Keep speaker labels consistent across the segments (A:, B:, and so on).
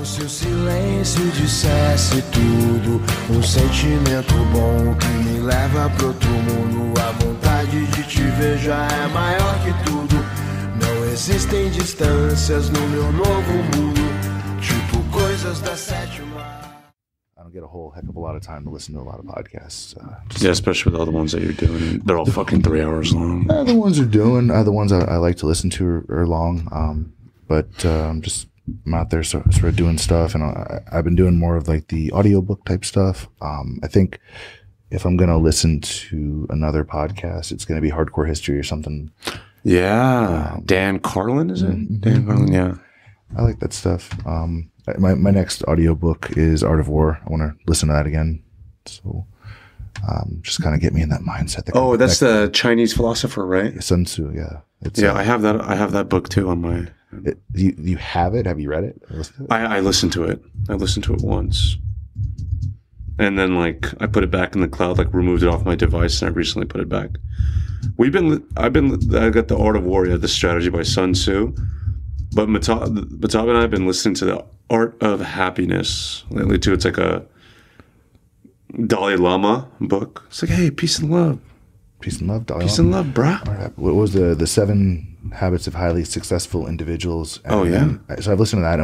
A: Se o silêncio dissesse tudo, sentimento bom que me leva pro outro mundo. A vontade de te ver já é maior que tudo. Não existem distâncias no meu novo mundo, tipo coisas da sétima.
B: I don't get a whole heck of a lot of time to listen to a lot of podcasts.
C: Yeah, especially with all the ones that you're doing. They're all fucking 3 hours long.
B: The ones the ones I like to listen to are long. But I'm out there sort of doing stuff, and I've been doing more of like the audiobook type stuff. I think if I'm going to listen to another podcast, it's going to be Hardcore History or something.
C: Yeah. Dan Carlin, is it? Mm-hmm. Dan Carlin, yeah.
B: I like that stuff. My next audiobook is Art of War. I want to listen to that again. So just kind of get me in that mindset.
C: That's the Chinese philosopher, right?
B: Sun Tzu, yeah.
C: I have that book too on my...
B: You have it? Have you read it?
C: I listened to it. I listened to it once. And then I put it back in the cloud, removed it off my device, and I recently put it back. I got the Art of War, the strategy by Sun Tzu. But Matab and I have been listening to the Art of Happiness lately too. It's like a Dalai Lama book. It's like, hey, peace and love.
B: Peace and love, Dalai Lama.
C: Peace and love, brah.
B: Right. What was the 7 Habits of Highly Successful Individuals?
C: And,
B: so I've listened to that.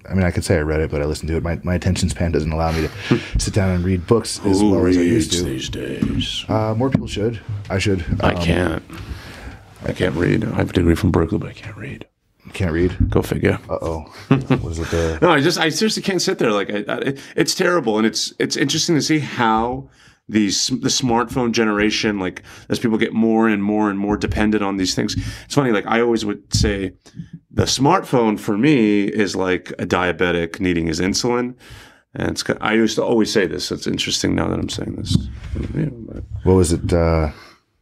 B: I mean, I could say I read it, but I listened to it. My attention span doesn't allow me to sit down and read books as well as I used to.
C: These days?
B: More people should. I should.
C: I can't. I can't read. I have a degree from Berkeley, but I can't read.
B: Can't read?
C: Go figure.
B: Uh-oh. Was it the...
C: No, I seriously can't sit there. It's terrible, and it's interesting to see how the smartphone generation, as people get more and more and more dependent on these things. It's funny. I always would say, the smartphone for me is like a diabetic needing his insulin, and I used to always say this. It's interesting now that I'm saying this.
B: What was it?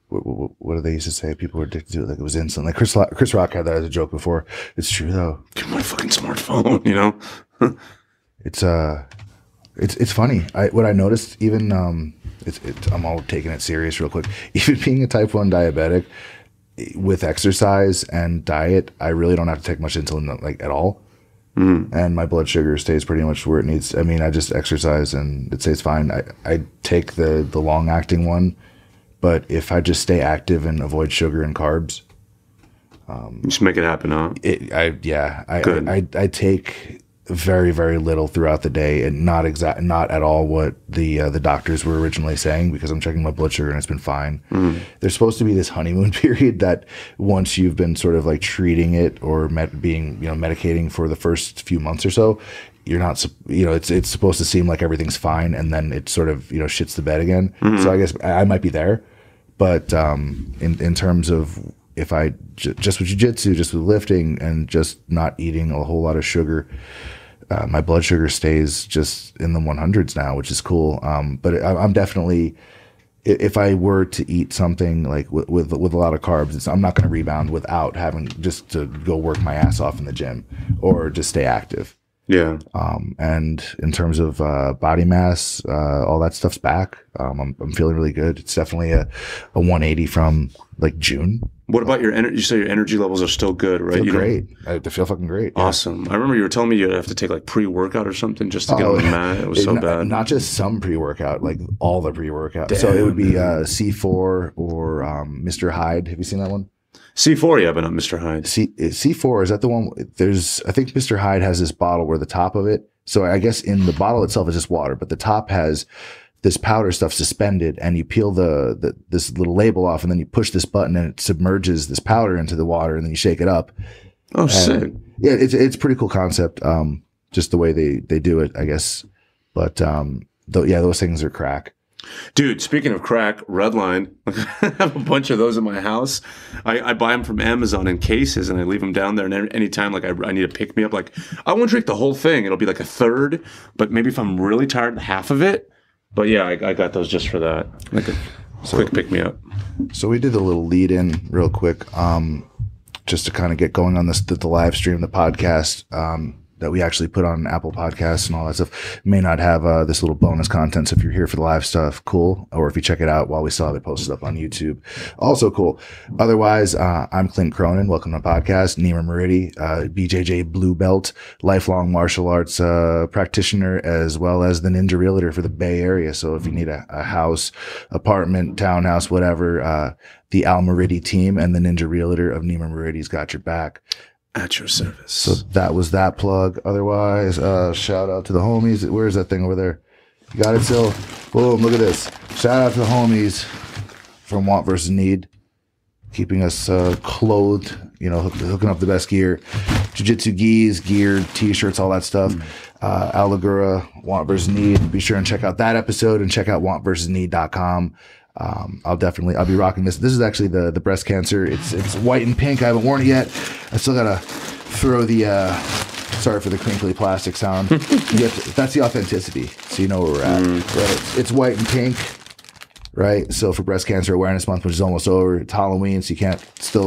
B: What did they used to say? People were addicted to it, it was insulin. Chris Rock had that as a joke before. It's true though.
C: Give me my fucking smartphone, you know.
B: It's funny. What I noticed, even I'm all taking it serious real quick. Even being a type 1 diabetic, with exercise and diet, I really don't have to take much insulin at all. And my blood sugar stays pretty much where it needs. I mean, I just exercise and it stays fine. I take the long acting one. But if I just stay active and avoid sugar and carbs,
C: just make it happen, huh?
B: I take very, very little throughout the day, and not at all what the doctors were originally saying, because I'm checking my blood sugar and it's been fine. There's supposed to be this honeymoon period that once you've been sort of treating it or medicating for the first few months or so, you're not, it's supposed to seem like everything's fine, and then it sort of, shits the bed again. So I guess I might be there, but in terms of if I just with jiu-jitsu, just with lifting, and just not eating a whole lot of sugar, my blood sugar stays just in the 100s now, which is cool. But I'm definitely, if I were to eat something with a lot of carbs, I'm not going to rebound without having just to go work my ass off in the gym or just stay active.
C: Yeah.
B: And in terms of body mass, all that stuff's back. I'm feeling really good. It's definitely a 180 from June.
C: What about your energy? You say your energy levels are still good, right?
B: Feel great. I feel fucking great.
C: Awesome. Yeah. I remember you were telling me you'd have to take pre-workout or something just to get on the mat. It was so bad. Not just some pre-workout, all the pre-workout. Damn, so it would be C4 or Mr. Hyde. Have you seen that one? C4, yeah, but not Mr. Hyde.
B: C4, is that the one? I think Mr. Hyde has this bottle where the top of it, so I guess in the bottle itself is just water, but the top has this powder stuff suspended, and you peel this little label off, and then you push this button, and it submerges this powder into the water, and then you shake it up.
C: Oh, sick.
B: Yeah, it's a pretty cool concept, just the way they do it, I guess. But those things are crack.
C: Dude, speaking of crack, Redline, I have a bunch of those in my house. I buy them from Amazon in cases, and I leave them down there. And anytime I need to pick me up, I won't drink the whole thing. It'll be a third, but maybe if I'm really tired, half of it. But yeah, I got those just for that. Quick pick me up.
B: So we did a little lead in real quick, just to kind of get going on the live stream, the podcast. that we actually put on Apple Podcasts and all that stuff. May not have this little bonus content. So if you're here for the live stuff, cool. Or if you check it out while we still have it posted up on YouTube, also cool. Otherwise, I'm Clint Cronin. Welcome to the podcast. Nima Moridi, BJJ blue belt, lifelong martial arts practitioner, as well as the Ninja Realtor for the Bay Area. So if you need a house, apartment, townhouse, whatever, the Al Moridi team and the Ninja Realtor of Nima Moridi's got your back.
C: At your service.
B: So that was that plug. Otherwise, shout out to the homies. Where's that thing over there? You got it still? Boom, look at this. Shout out to the homies from Want vs. Need, keeping us clothed, you know, hooking up the best gear. Jiu-Jitsu gis, gear, t-shirts, all that stuff. Aligura, Want vs. Need. Be sure and check out that episode and check out wantvsneed.com. I'll be rocking this. This is actually the breast cancer. It's white and pink. I haven't worn it yet. I still gotta throw the sorry for the crinkly plastic sound. That's the authenticity, so you know where we're at. Right? It's white and pink, right? So for Breast Cancer Awareness Month, which is almost over, it's Halloween, so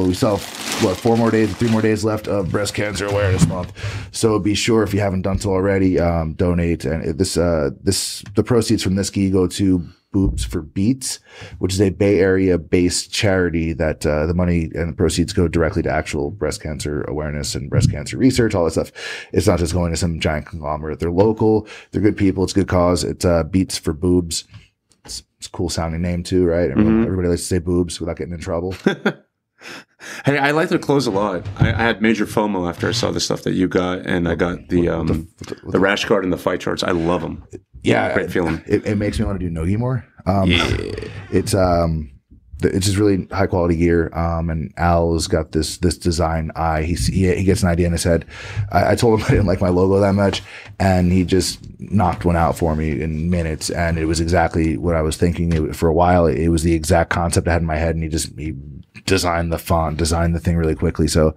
B: we still have 3 more days left of Breast Cancer Awareness Month. So be sure, if you haven't done so already, donate. And the proceeds from this gi go to Boobs for Beats, which is a Bay Area based charity that the money and the proceeds go directly to actual breast cancer awareness and breast cancer research, all that stuff. It's not just going to some giant conglomerate. They're local, they're good people, it's a good cause. It's Beats for Boobs. It's a cool sounding name too, right? Everybody likes to say boobs without getting in trouble.
C: Hey, I like their clothes a lot. I had major FOMO after I saw the stuff that you got, and I got the rash guard and the fight shorts. I love them.
B: Yeah,
C: great feeling.
B: It makes me want to do nogi more. It's just really high quality gear. And Al's got this design eye. He gets an idea in his head. I told him I didn't like my logo that much, and he just knocked one out for me in minutes. And it was exactly what I was thinking. For a while, it was the exact concept I had in my head, and he designed the font, designed the thing really quickly. So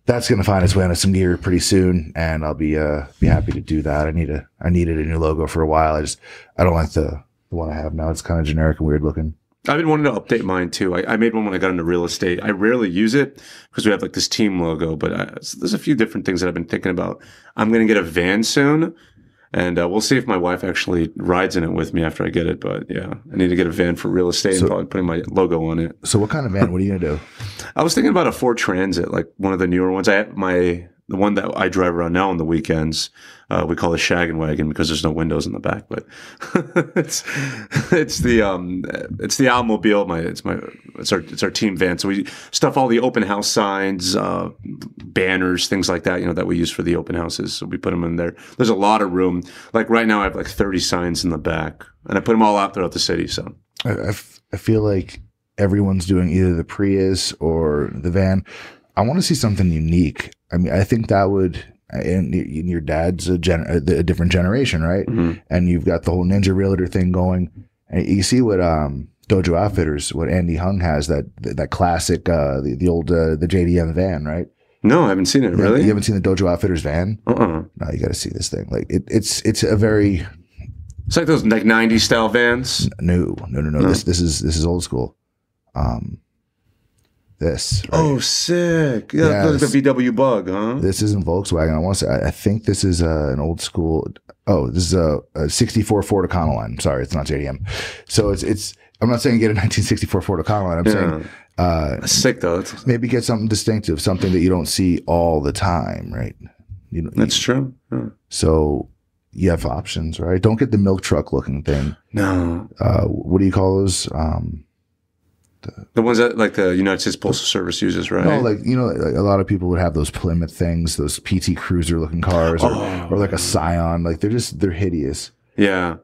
B: that's going to find its way onto some gear pretty soon, and I'll be happy to do that. I needed a new logo for a while. I don't like the one I have now. It's kind of generic and weird looking.
C: I've been wanting to update mine too. I made one when I got into real estate. I rarely use it because we have like this team logo, but there's a few different things that I've been thinking about. I'm going to get a van soon, and we'll see if my wife actually rides in it with me after I get it. But yeah, I need to get a van for real estate and probably putting my logo on it.
B: So what kind of van? What are you going to do?
C: I was thinking about a Ford Transit, like one of the newer ones. I have the one that I drive around now on the weekends. We call it Shaggin' Wagon because there's no windows in the back, but it's the Almobile. It's our team van. So we stuff all the open house signs, banners, things like that, you know, that we use for the open houses. So we put them in there. There's a lot of room. Like right now I have like 30 signs in the back, and I put them all out throughout the city. So
B: I feel like everyone's doing either the Prius or the van. I want to see something unique. I mean, I think that would, and your dad's a different generation, right? And you've got the whole Ninja Realtor thing going. And you see what Dojo Outfitters, what Andy Hung has, that classic, the old the JDM van, right?
C: No, I haven't seen it. Really?
B: You haven't seen the Dojo Outfitters van? No, you got to see this thing. Like it's a very.
C: It's like those like 90s style vans.
B: No. This is old school. This. Right?
C: Oh, sick! Yeah, yes. Like the VW Bug, huh?
B: This isn't Volkswagen. I want to say. I think this is an old school. Oh, this is a 64 Ford Econoline. Sorry, it's not JDM. So it's. I'm not saying get a 1964 Ford Econoline. I'm saying.
C: That's sick though.
B: Maybe get something distinctive, something that you don't see all the time, right?
C: That's true. Yeah.
B: So you have options, right? Don't get the milk truck looking thing.
C: No.
B: What do you call those?
C: The ones that like the United States Postal Service uses, right?
B: No, like, you know, like a lot of people would have those Plymouth things, those PT Cruiser looking cars, or like a Scion. Like they're hideous.
C: Yeah.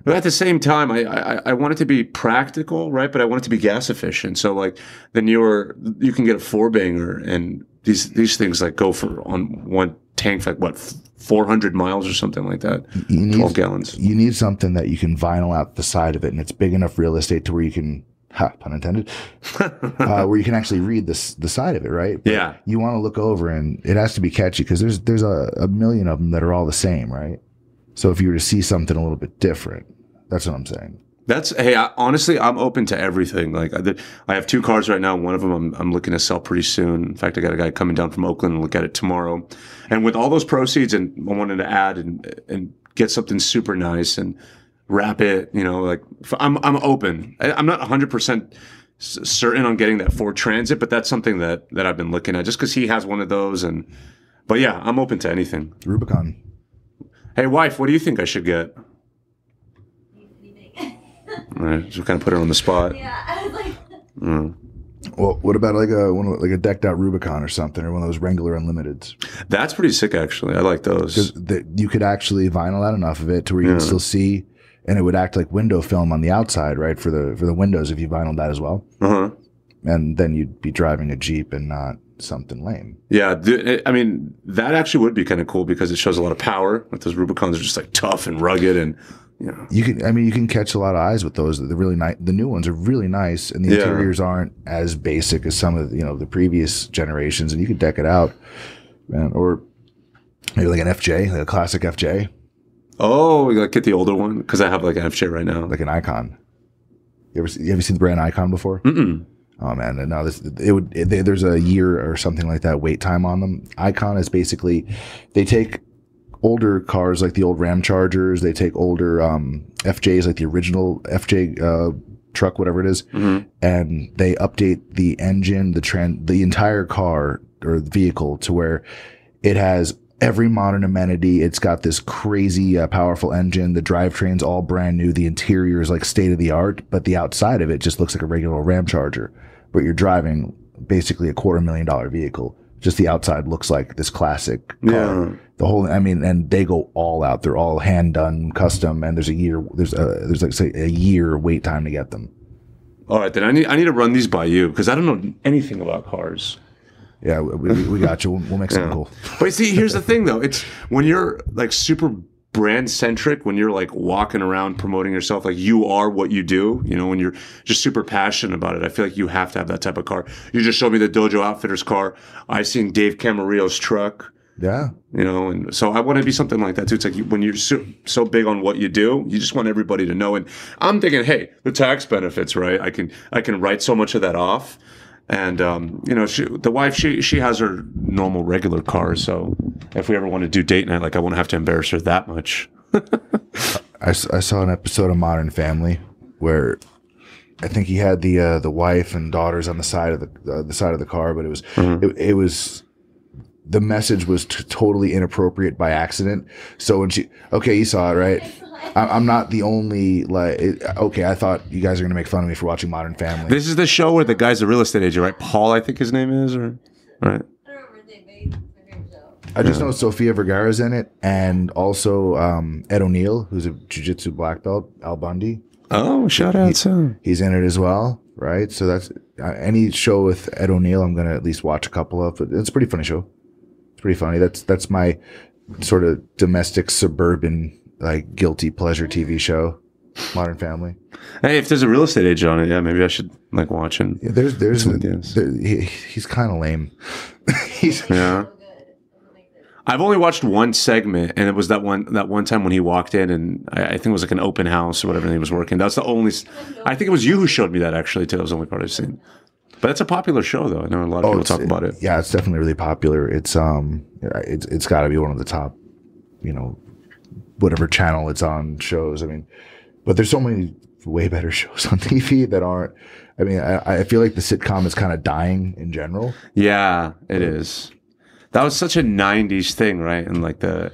C: But at the same time, I want it to be practical, right? But I want it to be gas efficient. So like the newer, you can get a 4-banger, and these things like go for on one tank for like what, 400 miles or something like that. 12 gallons.
B: You need something that you can vinyl out the side of it, and it's big enough real estate to where you can. Pun intended. Where you can actually read the side of it, right? But
C: yeah.
B: You want to look over, and it has to be catchy because there's a million of them that are all the same, right? So if you were to see something a little bit different, that's what I'm saying.
C: Hey, honestly, I'm open to everything. Like I have 2 cars right now. One of them I'm looking to sell pretty soon. In fact, I got a guy coming down from Oakland to look at it tomorrow. And with all those proceeds, and I wanted to add and get something super nice and wrap it. You know, like I'm open. I'm not 100% certain on getting that Ford Transit, but that's something that I've been looking at just because he has one of those. But yeah, I'm open to anything.
B: Rubicon.
C: Hey, wife, what do you think I should get? All right, so kind of put her on the spot.
D: Yeah, I was like.
B: Well, what about like a decked out Rubicon or something, or one of those Wrangler Unlimiteds?
C: That's pretty sick, actually. I like those.
B: Because you could actually vinyl out enough of it to where you can still see, and it would act like window film on the outside, right, for the windows if you vinyl that as well. And then you'd be driving a Jeep and not something lame.
C: Yeah, I mean that actually would be kind of cool because it shows a lot of power. Like those Rubicons are just like tough and rugged and. Yeah. You
B: can catch a lot of eyes with those. They're really nice. The new ones are really nice, and the interiors aren't as basic as some of the previous generations. And you could deck it out, man, or maybe like an FJ, like a classic FJ.
C: Oh, you like get the older one because I have like an FJ right now,
B: like an Icon. You ever seen the brand Icon before? Oh man, no, there's a year or something like that wait time on them. Icon is basically they take older cars like the old Ram Chargers. They take older FJs like the original FJ truck, whatever it is, and they update the engine, the entire car or the vehicle to where it has every modern amenity. It's got this crazy powerful engine. The drivetrain's all brand new. The interior is like state of the art, but the outside of it just looks like a regular Ram Charger. But you're driving basically a $250,000 vehicle. Just the outside looks like this classic car. Yeah. The whole, and they go all out. They're all hand done, custom, and there's like say a year wait time to get them.
C: All right, then I need to run these by you because I don't know anything about cars.
B: Yeah, we got you. We'll make something cool.
C: But see, here's the thing though. It's when you're like super brand centric, when you're like walking around promoting yourself, like you are what you do, when you're just super passionate about it. I feel like you have to have that type of car. You just showed me the Dojo Outfitters car. I seen Dave Camarillo's truck.
B: Yeah.
C: And so I want to be something like that too. It's like when you're so big on what you do, you just want everybody to know. And I'm thinking, hey, the tax benefits, right? I can write so much of that off. And, the wife, she has her normal regular car. So if we ever want to do date night, like I won't have to embarrass her that much.
B: I saw an episode of Modern Family where I think he had the wife and daughters on the side of the car, but it was the message was totally inappropriate by accident. So when you saw it, right? I'm not the only I thought you guys are gonna make fun of me for watching Modern Family.
C: This is the show where the guy's a real estate agent, right? Paul, I think his name is, or right?
D: I don't remember the name.
B: I just know Sofia Vergara's in it, and also Ed O'Neill, who's a jiu-jitsu black belt, Al Bundy.
C: Oh, shout out!
B: He's in it as well, right? So that's any show with Ed O'Neill, I'm gonna at least watch a couple of. But it's a pretty funny show. It's pretty funny. That's my sort of domestic suburban like guilty pleasure TV show, Modern Family.
C: Hey, if there's a real estate agent on it, yeah, maybe I should like watch it.
B: Yeah, he's kind of lame.
C: Yeah. I've only watched one segment, and it was that one time when he walked in, and I think it was like an open house or whatever, and he was working. That's the only. I think it was you who showed me that actually too. That was the only part I've seen. But it's a popular show, though. I know a lot of people talk about it.
B: Yeah, it's definitely really popular. It's got to be one of the top, whatever channel it's on shows. I mean, but there's so many way better shows on TV that aren't. I mean, I feel like the sitcom is kind of dying in general.
C: Yeah, it is. That was such a 90s thing, right? And like the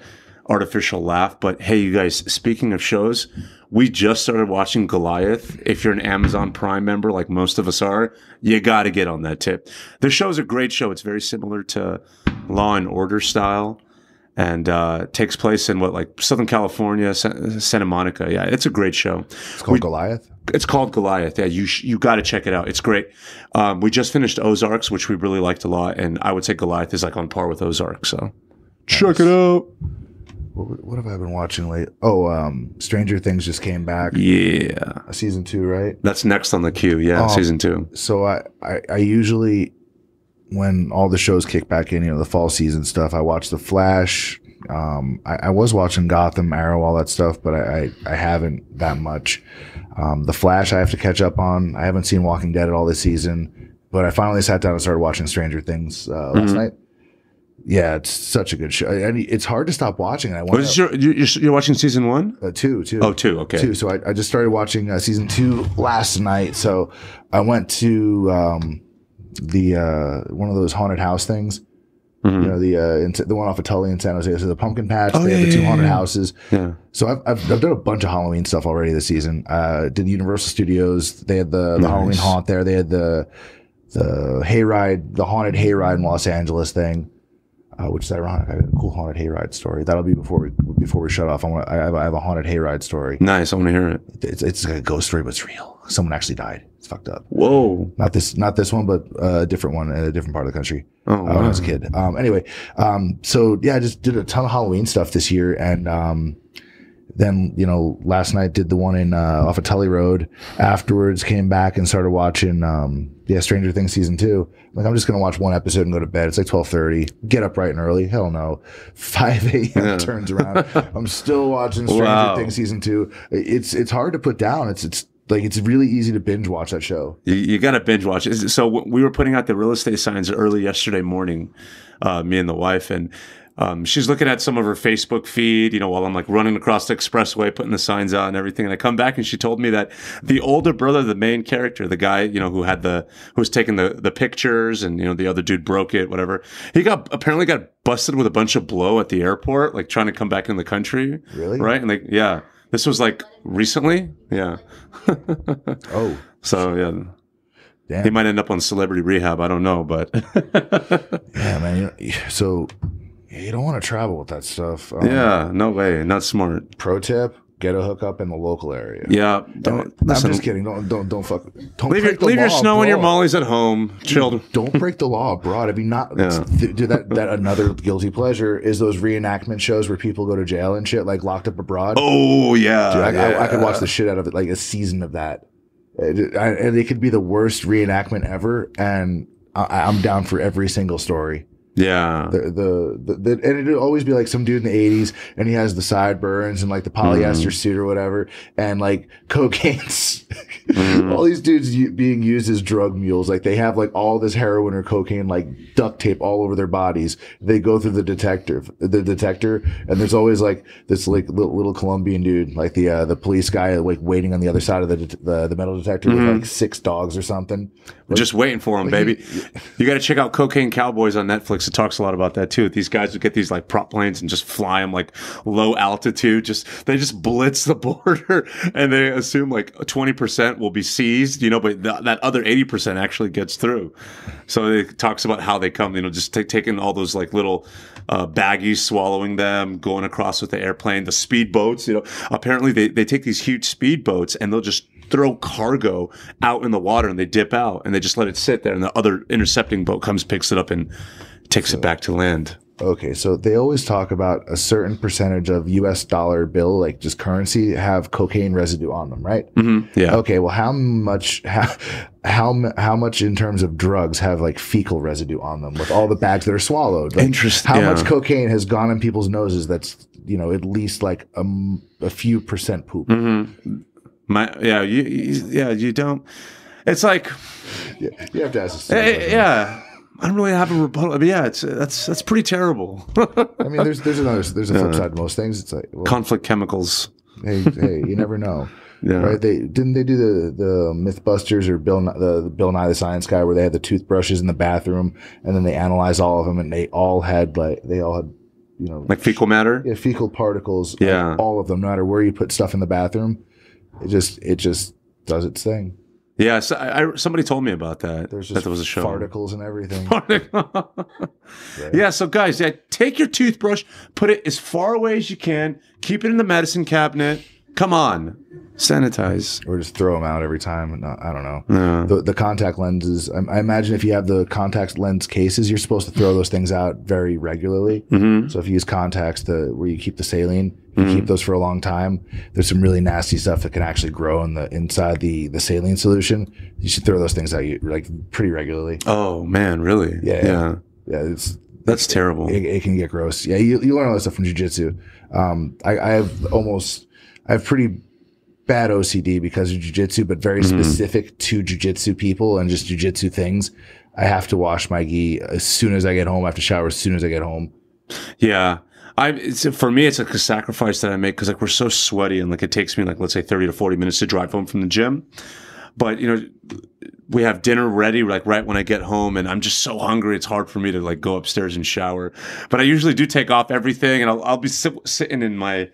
C: artificial laugh. But hey, you guys, speaking of shows, we just started watching Goliath. If you're an Amazon Prime member, like most of us are, you got to get on that tip. The show's a great show. It's very similar to Law and Order style. And takes place in Southern California, Santa Monica. Yeah, it's a great show.
B: It's called Goliath?
C: It's called Goliath. Yeah, you got to check it out. It's great. We just finished Ozarks, which we really liked a lot. And I would say Goliath is like on par with Ozarks. So check it out.
B: What have I been watching late? Oh, Stranger Things just came back.
C: Yeah.
B: Season 2, right?
C: That's next on the queue. Yeah, season 2.
B: So I usually, when all the shows kick back in, the fall season stuff, I watch The Flash, I was watching Gotham, Arrow, all that stuff, but I haven't that much. The Flash I have to catch up on. I haven't seen Walking Dead at all this season, but I finally sat down and started watching Stranger Things last night. Yeah, it's such a good show. It's hard to stop watching.
C: You're watching season 1?
B: Two.
C: Oh, 2. Okay.
B: 2. So I just started watching season 2 last night. So I went to the one of those haunted house things. You know, the one off of Tully in San Jose. So the pumpkin patch. They have the 2 haunted houses. Yeah. So I've done a bunch of Halloween stuff already this season. Did Universal Studios. They had the Halloween haunt there. They had the hayride, the haunted hayride in Los Angeles thing. Which is ironic. I have a cool haunted hayride story. That'll be before we shut off. I have a haunted hayride story.
C: Nice. I want to hear it.
B: It's like a ghost story, but it's real. Someone actually died. It's fucked up.
C: Whoa.
B: Not this one, but a different one in a different part of the country.
C: Oh, wow.
B: When I was a kid. Anyway, so yeah, I just did a ton of Halloween stuff this year, and then, you know, last night did the one in off of Tully Road. Afterwards, came back and started watching Stranger Things season 2. Like, I'm just gonna watch one episode and go to bed. It's like 12:30. Get up bright and early. Hell no. 5 a.m. turns around. I'm still watching Stranger Things season 2. It's hard to put down. It's like, it's really easy to binge watch that show.
C: You got to binge watch it. So we were putting out the real estate signs early yesterday morning, me and the wife, and she's looking at some of her Facebook feed, you know, while I'm like running across the expressway, putting the signs out and everything. And I come back and she told me that the older brother, the main character, the guy, you know, who was taking the pictures, and, you know, the other dude broke it, whatever. He apparently got busted with a bunch of blow at the airport, like trying to come back in the country.
B: Really?
C: Right? And like, yeah, this was like recently. Yeah.
B: Oh.
C: So yeah.
B: Damn.
C: He might end up on celebrity rehab. I don't know, but
B: yeah, man. So you don't want to travel with that stuff.
C: Yeah, no way. Not smart.
B: Pro tip: get a hookup in the local area.
C: Yeah,
B: I'm just kidding. Don't fuck. Don't
C: leave your snow and your mollies at home. Chilled.
B: Don't break the law abroad. I mean, do that. Another guilty pleasure is those reenactment shows where people go to jail and shit, like Locked Up Abroad.
C: Oh yeah,
B: dude, I could watch the shit out of it, like a season of that. And it could be the worst reenactment ever, and I'm down for every single story.
C: Yeah.
B: And it'd always be like some dude in the 80s, and he has the sideburns and like the polyester suit or whatever, and like cocaine's all these dudes being used as drug mules. Like, they have like all this heroin or cocaine like duct tape all over their bodies. They go through the detector, and there's always like this like little Colombian dude, like the police guy, like waiting on the other side of the metal detector with like 6 dogs or something. Like,
C: just waiting for him, baby. You got to check out Cocaine Cowboys on Netflix. It talks a lot about that too. These guys would get these like prop planes and just fly them like low altitude. They just blitz the border, and they assume like 20% will be seized, you know, but that other 80% actually gets through. So it talks about how they come, you know, just taking all those like little baggies, swallowing them, going across with the airplane, the speedboats, you know. Apparently they take these huge speedboats and they'll just throw cargo out in the water, and they dip out and they just let it sit there, and the other intercepting boat comes, picks it up, and takes it back to land.
B: Okay, so they always talk about a certain percentage of US dollar bill, like just currency, have cocaine residue on them, right?
C: Mm-hmm. Yeah.
B: Okay, well, how much in terms of drugs have like fecal residue on them with all the bags that are swallowed? Like,
C: interesting.
B: How much cocaine has gone in people's noses that's, you know, at least like a few percent poop?
C: Mm-hmm. You don't. It's like,
B: you have to ask.
C: Yeah. I don't really have a rebuttal. I mean, yeah, that's pretty terrible.
B: I mean, there's a flip side to most things. It's like, well,
C: conflict chemicals.
B: Hey, you never know.
C: Yeah.
B: Right? Didn't they do the MythBusters or Bill Nye the Science Guy, where they had the toothbrushes in the bathroom, and then they analyzed all of them, and they all had you know,
C: like fecal matter.
B: Yeah, fecal particles.
C: Yeah,
B: like all of them. No matter where you put stuff in the bathroom, it just does its thing.
C: Yeah, so somebody told me about that.
B: There's just
C: there was a show.
B: Particles and everything.
C: Right. Yeah, so guys, take your toothbrush, put it as far away as you can, keep it in the medicine cabinet. Come on, sanitize.
B: Or just throw them out every time. No, I don't know.
C: Yeah.
B: The contact lenses, I imagine if you have the contact lens cases, you're supposed to throw those things out very regularly.
C: Mm-hmm.
B: So if you use contacts where you keep the saline, if you keep those for a long time, there's some really nasty stuff that can actually grow inside the saline solution. You should throw those things out like pretty regularly.
C: Oh man, really?
B: Yeah.
C: That's terrible.
B: It can get gross. Yeah, you learn all that stuff from jiu-jitsu. I have pretty bad OCD because of jiu-jitsu, but very specific to jiu-jitsu people and just jiu-jitsu things. I have to wash my gi as soon as I get home. I have to shower as soon as I get home.
C: Yeah. For me, it's like a sacrifice that I make because like we're so sweaty and like it takes me like, let's say 30 to 40 minutes to drive home from the gym. But, you know, we have dinner ready like right when I get home and I'm just so hungry. It's hard for me to like go upstairs and shower. But I usually do take off everything and I'll be sitting in my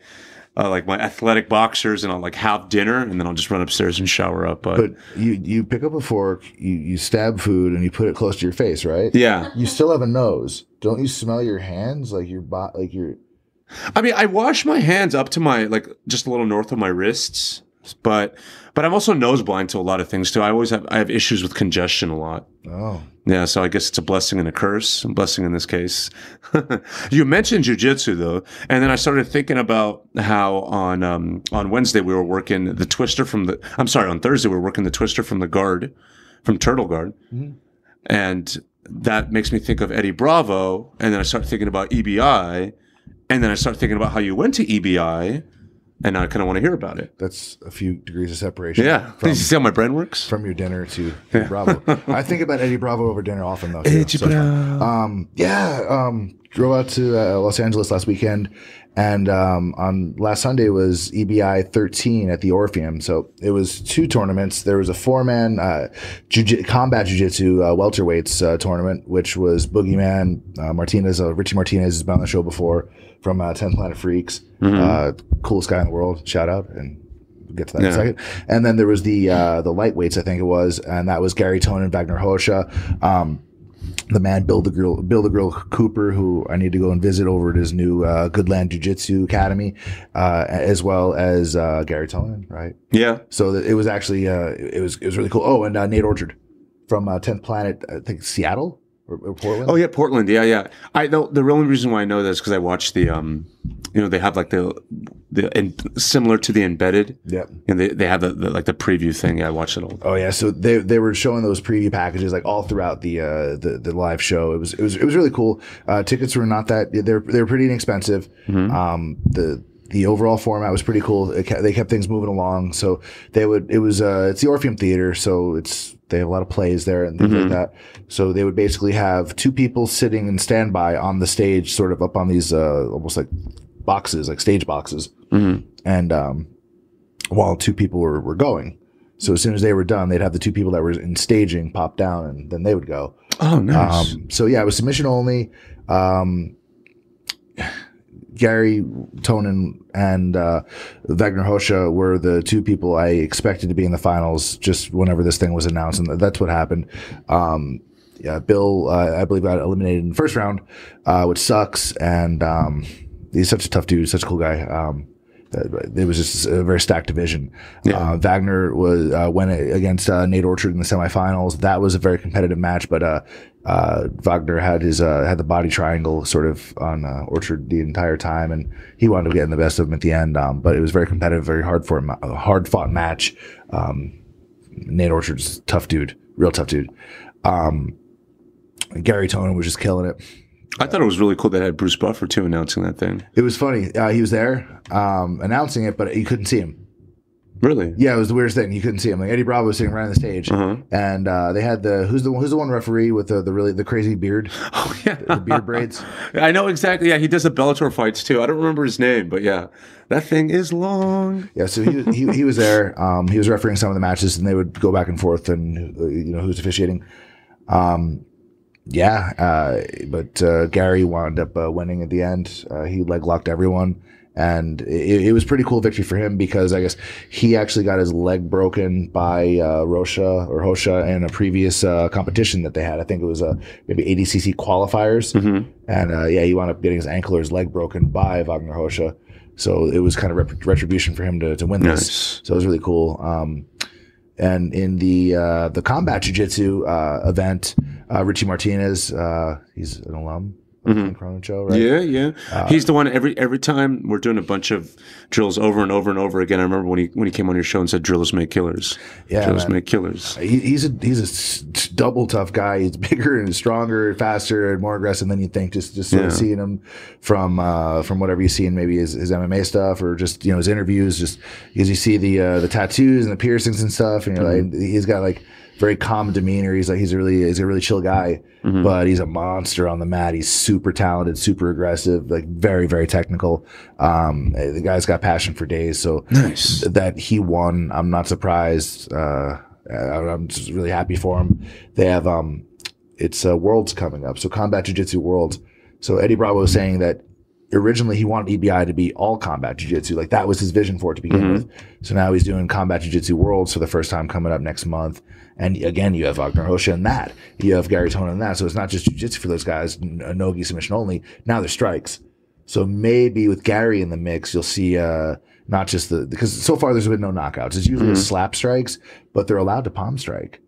C: like my athletic boxers and I'll like have dinner and then I'll just run upstairs and shower up. But
B: you pick up a fork, you stab food and you put it close to your face, right?
C: Yeah.
B: You still have a nose. Don't you smell your hands like your
C: I mean, I wash my hands up to my like just a little north of my wrists, but I'm also nose blind to a lot of things too. I have issues with congestion a lot.
B: Oh.
C: Yeah, so I guess it's a blessing and a curse. A blessing in this case. You mentioned jiu-jitsu though, and then I started thinking about how on Wednesday we were working the twister on Thursday we were working the twister from Turtle Guard. Mm-hmm. And that makes me think of Eddie Bravo, and then I start thinking about EBI, and then I start thinking about how you went to EBI. And I kind of want to hear about it.
B: That's a few degrees of separation.
C: Yeah. Did you see how my brain works?
B: From your dinner to Eddie Bravo. I think about Eddie Bravo over dinner often, though.
C: Eddie Bravo.
B: Drove out to Los Angeles last weekend. And on last Sunday was EBI 13 at the Orpheum. So it was 2 tournaments. There was a 4-man combat jiu-jitsu welterweights tournament, which was Boogeyman Martinez. Richie Martinez has been on the show before from 10 Planet Freaks. Coolest guy in the world. Shout out. And we'll get to that in a second. And then there was the lightweights, I think it was. And that was Gary Tonin, Wagner Hosha. The man Bill the Grill Cooper, who I need to go and visit over at his new Goodland Jiu-Jitsu Academy, as well as Gary Tonin, right?
C: Yeah.
B: So it was actually it was really cool. Oh, and Nate Orchard from 10th Planet, I think Seattle or Portland.
C: Oh yeah, Portland. Yeah. I know the only reason why I know this is because I watched the they have like the similar to the Embedded.
B: Yeah.
C: And they have the like the preview thing. Yeah, I watched it all.
B: Oh yeah, so they were showing those preview packages like all throughout the live show. It was really cool. Tickets were not that they're pretty inexpensive. Mm-hmm. The overall format was pretty cool. They kept things moving along. So it's the Orpheum Theater, so they have a lot of plays there and things like that. So they would basically have 2 people sitting in standby on the stage, sort of up on these almost like boxes, like stage boxes. Mm-hmm. And while 2 people were going. So as soon as they were done, they'd have the 2 people that were in staging pop down, and then they would go.
C: Oh, nice.
B: So yeah, it was submission only. Gary Tonin and Wagner Hosha were the 2 people I expected to be in the finals just whenever this thing was announced, and that's what happened. Bill, I believe, got eliminated in the first round, which sucks, and he's such a tough dude, such a cool guy. It was just a very stacked division. Yeah. Wagner went against Nate Orchard in the semifinals. That was a very competitive match, but Wagner had the body triangle sort of on Orchard the entire time, and he wound up getting the best of him at the end. But it was very competitive, very hard fought match. Nate Orchard's a tough dude, real tough dude. Gary Tonin was just killing it.
C: I thought it was really cool that had Bruce Buffer too announcing that thing.
B: It was funny. He was there announcing it, but you couldn't see him.
C: Really?
B: Yeah, it was the weirdest thing. You couldn't see him. Like Eddie Bravo was sitting right on the stage, and they had who's the one referee with the crazy beard?
C: Oh yeah,
B: the beard braids.
C: I know exactly. Yeah, he does the Bellator fights too. I don't remember his name, but yeah, that thing is long.
B: Yeah, so he was there. He was refereeing some of the matches, and they would go back and forth, and who's officiating. But Gary wound up winning at the end. He leg locked everyone, and it was a pretty cool victory for him because I guess he actually got his leg broken by Hosha in a previous competition that they had. I think it was maybe ADCC qualifiers, and he wound up getting his ankle or his leg broken by Wagner Hosha. So it was kind of retribution for him to win this.
C: Nice.
B: So it was really cool. And in the combat jiu-jitsu event, Richie Martinez, he's an alum the Clint Cronin Show, right?
C: Yeah. He's the one every time we're doing a bunch of drills over and over and over again. I remember when he came on your show and said, "Drillers make killers."
B: Yeah,
C: drillers
B: man.
C: make killers.
B: He's a double tough guy. He's bigger and stronger, faster and more aggressive than you think. Just sort of seeing him from whatever you see in maybe his MMA stuff or just his interviews. Just because you see the tattoos and the piercings and stuff, and you're like, he's got like very calm demeanor. He's a really chill guy, but he's a monster on the mat. He's super talented, super aggressive, like very, very technical. The guy's got passion for days. So
C: nice
B: that he won. I'm not surprised. I'm just really happy for him. They have it's Worlds coming up. So Combat Jiu-Jitsu Worlds. So Eddie Bravo was saying that originally he wanted EBI to be all combat jiu-jitsu. Like that was his vision for it to begin with. So now he's doing Combat Jiu-Jitsu Worlds for the first time coming up next month. And again, you have Wagner Hosha in that. You have Gary Tonin in that. So it's not just jiu-jitsu for those guys, a no-gi submission only. Now they're strikes. So maybe with Gary in the mix, you'll see not just because so far there's been no knockouts. It's usually slap strikes, but they're allowed to palm strike.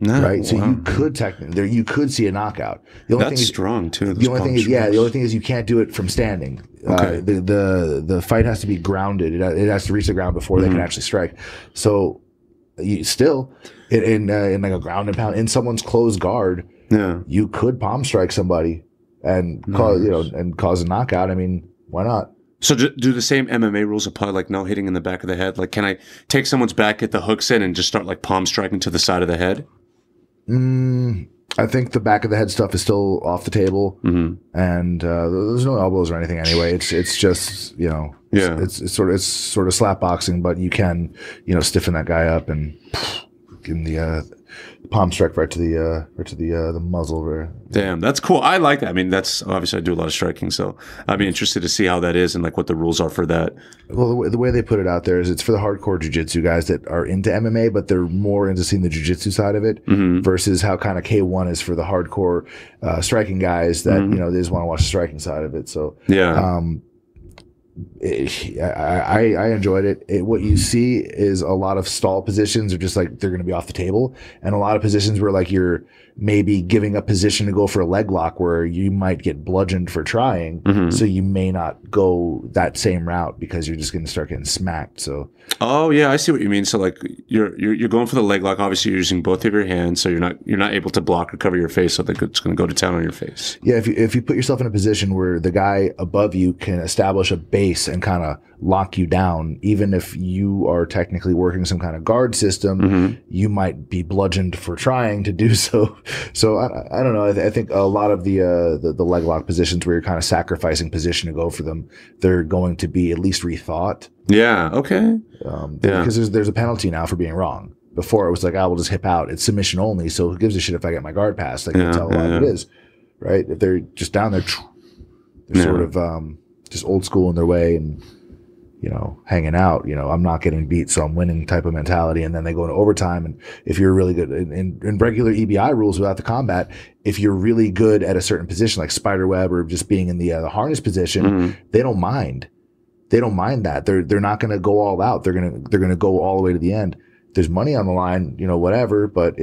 C: No,
B: right, so you could technically you could see a knockout. The only
C: That's
B: thing is,
C: strong too.
B: The only thing is, the only thing is you can't do it from standing.
C: Okay.
B: The fight has to be grounded. It has to reach the ground before they can actually strike. So you still in like a ground and pound in someone's closed guard.
C: Yeah,
B: you could palm strike somebody and cause a knockout. I mean, why not?
C: So do the same MMA rules apply, like no hitting in the back of the head? Like, can I take someone's back, get the hooks in, and just start like palm striking to the side of the head?
B: I think the back of the head stuff is still off the table, and there's no elbows or anything anyway. It's just it's sort of slap boxing, but you can stiffen that guy up and give him the palm strike right to the muzzle there.
C: Damn, that's cool. I like that. I mean, that's obviously I do a lot of striking, so I'd be interested to see how that is and like what the rules are for that.
B: Well, the way they put it out there is it's for the hardcore jiu-jitsu guys that are into MMA, but they're more into seeing the jiu-jitsu side of it versus how kind of K1 is for the hardcore striking guys that they just want to watch the striking side of it. So I enjoyed it. What you see is a lot of stall positions are just like they're going to be off the table, and a lot of positions where like you're maybe giving up position to go for a leg lock where you might get bludgeoned for trying, so you may not go that same route because you're just going to start getting smacked. So
C: I see what you mean. So like you're going for the leg lock. Obviously, you're using both of your hands, so you're not able to block or cover your face. So it's going to go to town on your face.
B: Yeah, if you put yourself in a position where the guy above you can establish a base and kind of lock you down, even if you are technically working some kind of guard system, you might be bludgeoned for trying to do so. So I don't know. I think a lot of the leg lock positions where you're kind of sacrificing position to go for them, they're going to be at least rethought.
C: Yeah. Okay.
B: Because there's a penalty now for being wrong. Before it was like, I will just hip out. It's submission only. So who gives a shit if I get my guard passed? Like that's how a lot of it is, right? If they're just down there, they're sort of just old school in their way and hanging out. I'm not getting beat, so I'm winning type of mentality. And then they go into overtime. And if you're really good in regular EBI rules without the combat, if you're really good at a certain position, like spider web or just being in the harness position, they don't mind. They don't mind that. They're not going to go all out. They're going to go all the way to the end. There's money on the line, whatever, but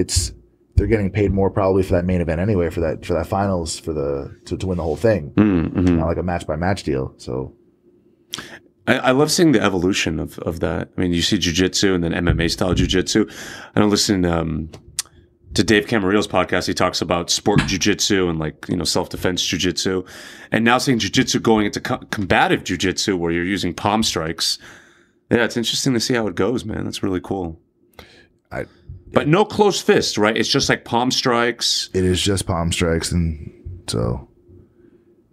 B: they're getting paid more probably for that main event anyway, for that finals, to win the whole thing. Not like a match by match deal. So
C: I love seeing the evolution of that. I mean, you see jiu-jitsu and then MMA style jiu-jitsu. I don't listen to Dave Camarillo's podcast. He talks about sport jiu-jitsu and self-defense jiu-jitsu. And now seeing jiu-jitsu going into combative jiu-jitsu where you're using palm strikes. Yeah, it's interesting to see how it goes, man. That's really cool. But no close fist, right? It's just like palm strikes.
B: It is just palm strikes. And so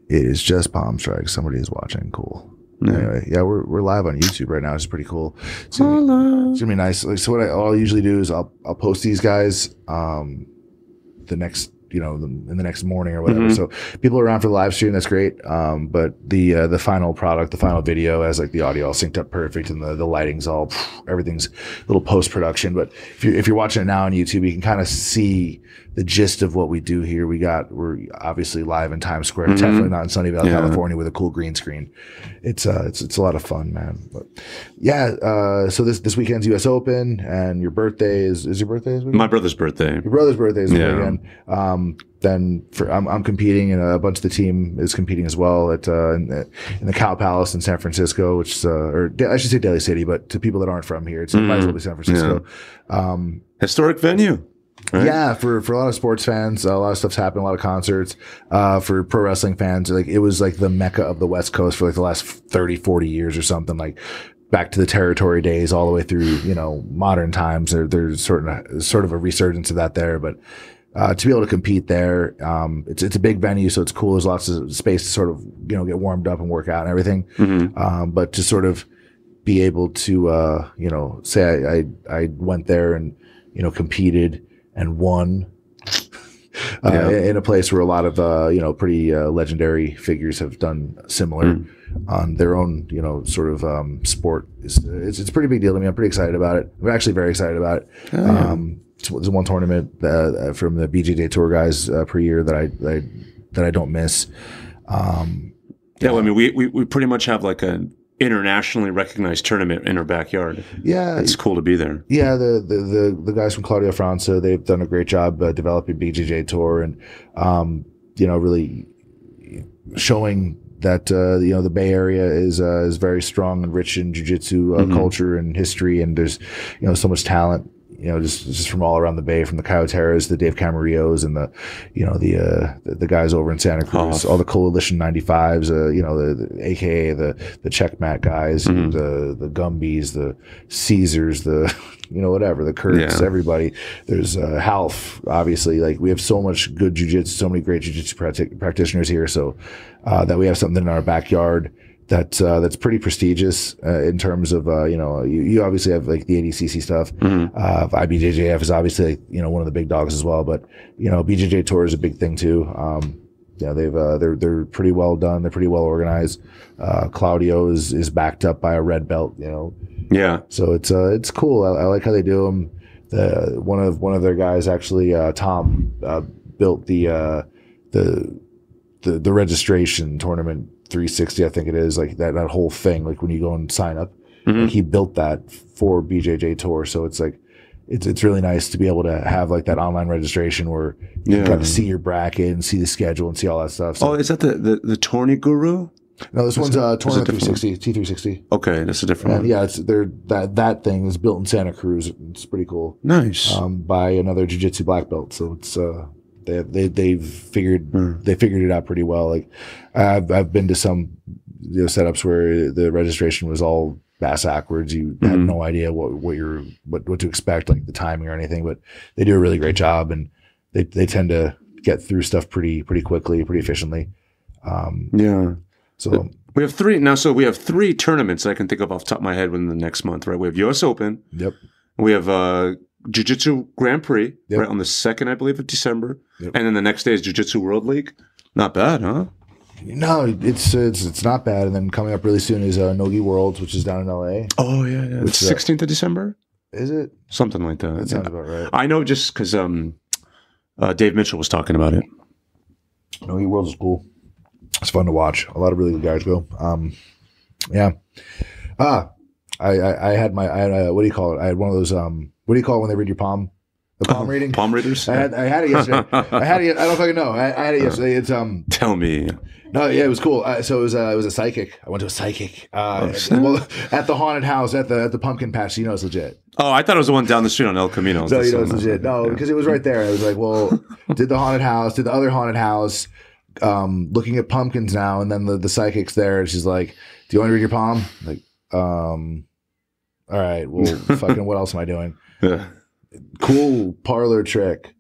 B: it is just palm strikes. Somebody is watching. Cool. Anyway, we're live on YouTube right now. It's pretty cool. It's gonna be nice. Like, so what I'll usually do is I'll post these guys the next in the next morning or whatever. So people are around for the live stream. That's great. But the final product, the final video has like the audio all synced up perfect and the lighting's all everything's a little post production. But if you're watching it now on YouTube, you can kind of see the gist of what we do here. We're obviously live in Times Square, definitely not in Sunnyvale, California, with a cool green screen. It's a lot of fun, man. But so this weekend's US Open, and your birthday is your birthday this weekend?
C: My brother's birthday.
B: Your brother's birthday is this weekend. Then I'm competing, and a bunch of the team is competing as well at in the Cow Palace in San Francisco, which is or I should say Daly City, but to people that aren't from here, it might as well be San Francisco.
C: Yeah. Historic venue. Right?
B: Yeah, for a lot of sports fans, a lot of stuff's happened, a lot of concerts. For pro wrestling fans, like it was like the mecca of the West Coast for like the last 30, 40 years or something, like back to the territory days all the way through, you know, modern times. There's sort of a resurgence of that there, but to be able to compete there, it's a big venue, so it's cool. There's lots of space to sort of, you know, get warmed up and work out and everything. But to sort of be able to, you know, say I went there and, you know, competed and won in a place where a lot of you know, pretty legendary figures have done similar on their own, you know, sort of sport. It's a pretty big deal to me. I'm pretty excited about it. I'm actually very excited about it. It's one tournament from the BJJ Tour guys per year that I don't miss.
C: Well, I mean, we pretty much have like an internationally recognized tournament in our backyard. Yeah, it's cool to be there.
B: Yeah, the guys from Claudio Franza, they've done a great job developing BJJ Tour, and you know, really showing that you know, the Bay Area is very strong and rich in jiu-jitsu culture and history, and there's, you know, so much talent, you know, just from all around the Bay, from the Coyoteras, the Dave Camarillos, and the, you know, the guys over in Santa Cruz, all the Coalition 95s, you know, the AKA the Checkmat guys, the Gumbies, the Caesars, the, you know, whatever, the Kurtz, everybody. There's Half, obviously. Like, we have so much good jiu-jitsu, so many great jiu-jitsu practitioners here, so that we have something in our backyard that's pretty prestigious in terms of, you know, you obviously have like the ADCC stuff. IBJJF is obviously, like, you know, one of the big dogs as well, but, you know, BJJ Tour is a big thing too. Yeah, they're pretty well done. They're pretty well organized. Claudio is backed up by a red belt, you know.
C: Yeah.
B: So it's cool. I like how they do them. One of their guys actually, Tom, built the registration tournament 360, I think it is, like that whole thing, like when you go and sign up, like he built that for BJJ Tour. So it's like, it's really nice to be able to have like that online registration where you can kind of see your bracket and see the schedule and see all that stuff. So,
C: is that the Tourney Guru?
B: No, this one's Tournament 360, T360.
C: Okay, that's a different one.
B: Yeah, that thing is built in Santa Cruz. It's pretty cool.
C: Nice.
B: By another jiu-jitsu black belt. So it's They've figured it out pretty well. Like, I've been to some, you know, setups where the registration was all bass backwards. You had no idea what to expect, like the timing or anything. But they do a really great job, and they tend to get through stuff pretty quickly, pretty efficiently. So
C: we have three now. So we have three tournaments I can think of off the top of my head within the next month. Right? We have U.S. Open.
B: Yep.
C: We have Jiu-Jitsu Grand Prix, right, on the 2nd, I believe, of December. And then the next day is Jiu-Jitsu World League. Not bad, huh?
B: No, it's not bad. And then coming up really soon is Nogi Worlds, which is down in LA.
C: Oh, yeah. The 16th of December?
B: Is it?
C: Something like that.
B: That sounds about right.
C: I know just because Dave Mitchell was talking about it.
B: Nogi Worlds is cool. It's fun to watch. A lot of really good guys go. Yeah. I had what do you call it? I had one of those, what do you call it when they read your palm? The palm reading?
C: Palm readers?
B: I had it yesterday. I don't fucking know. I had it yesterday. It's
C: Tell me.
B: No, yeah, it was cool. So it was a psychic. I went to a psychic. Well, at the haunted house at the pumpkin patch. So you know it's legit.
C: Oh, I thought it was the one down the street on El Camino.
B: So you know it's legit. No, because it was right there. I was like, well, did the other haunted house, looking at pumpkins now, and then the psychic's there, and she's like, "Do you want to read your palm?" I'm like, all right, well, fucking what else am I doing?
C: Yeah.
B: Cool parlor trick.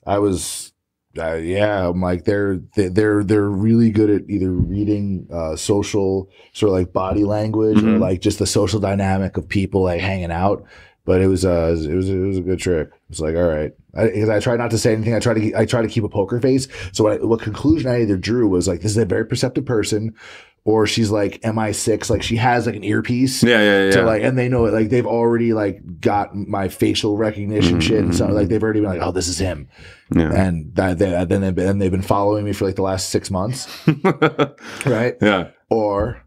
B: I was, I'm like, they're really good at either reading social sort of like body language or like just the social dynamic of people like hanging out. But it was a good trick. It's like, all right, because I tried not to say anything. I try to keep a poker face. So what conclusion I either drew was like, this is a very perceptive person, or she's like MI6, like she has like an earpiece.
C: Yeah.
B: So like, and they know it, like they've already like got my facial recognition shit, and so like they've already been like, oh, this is him. Yeah. And then they've been following me for like the last 6 months, right?
C: Yeah.
B: Or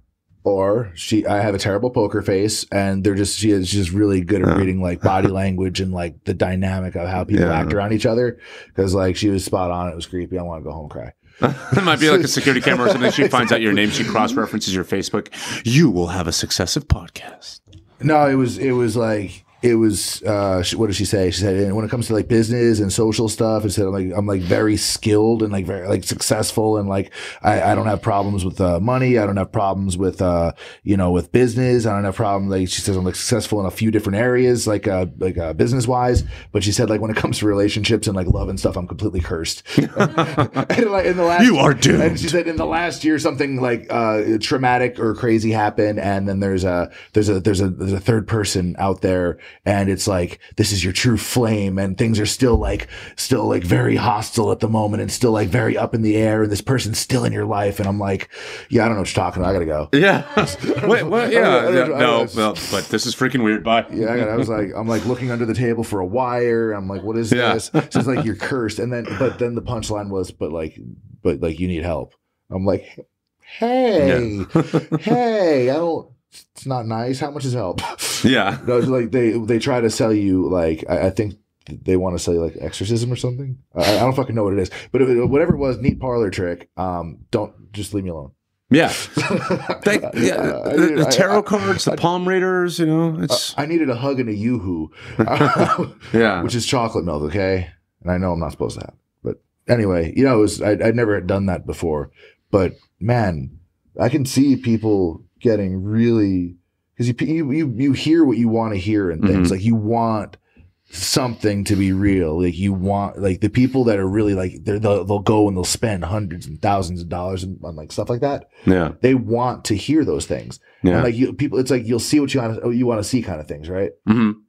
B: Or I have a terrible poker face, and she's just really good at reading like body language and like the dynamic of how people act around each other. Because like she was spot on. It was creepy. I want to go home and cry.
C: It might be like a security camera or something. She finds out your name. She cross-references your Facebook. You will have a successive podcast.
B: No, it was like. What did she say? She said, when it comes to like business and social stuff, it said I'm like very skilled and like very like successful, and like I don't have problems with money. I don't have problems with with business. I don't have problems. Like she says, I'm like successful in a few different areas, like business wise. But she said like when it comes to relationships and like love and stuff, I'm completely cursed. And like in the last,
C: you are doomed.
B: And she said in the last year something like traumatic or crazy happened, and then there's a third person out there. And it's like, this is your true flame, and things are still like very hostile at the moment, and still like very up in the air, and this person's still in your life. And I'm like, yeah, I don't know what you're talking about. I gotta go.
C: Yeah. Wait, what? Yeah. No, but this is freaking weird. Bye.
B: Yeah. I'm like looking under the table for a wire. I'm like, what is this? It's just like, you're cursed. And then the punchline was, but you need help. I'm like, hey, hey, it's not nice. How much is help?
C: Yeah.
B: No, like they try to sell you like I think they want to sell you like exorcism or something. I don't fucking know what it is, but whatever it was, neat parlor trick. Don't just leave me alone.
C: Yeah. The tarot cards, the palm readers. It's.
B: I needed a hug and a yoo-hoo.
C: Yeah.
B: Which is chocolate milk. Okay, and I know I'm not supposed to have, but anyway, I'd never done that before, but man, I can see people getting really, because you hear what you want to hear and things like you want something to be real, like you want like the people that are really like they'll go and they'll spend hundreds and thousands of dollars on like stuff like that.
C: Yeah,
B: they want to hear those things. Yeah, and like people, it's like you'll see what you want to see kind of things, right?
C: Mm-hmm.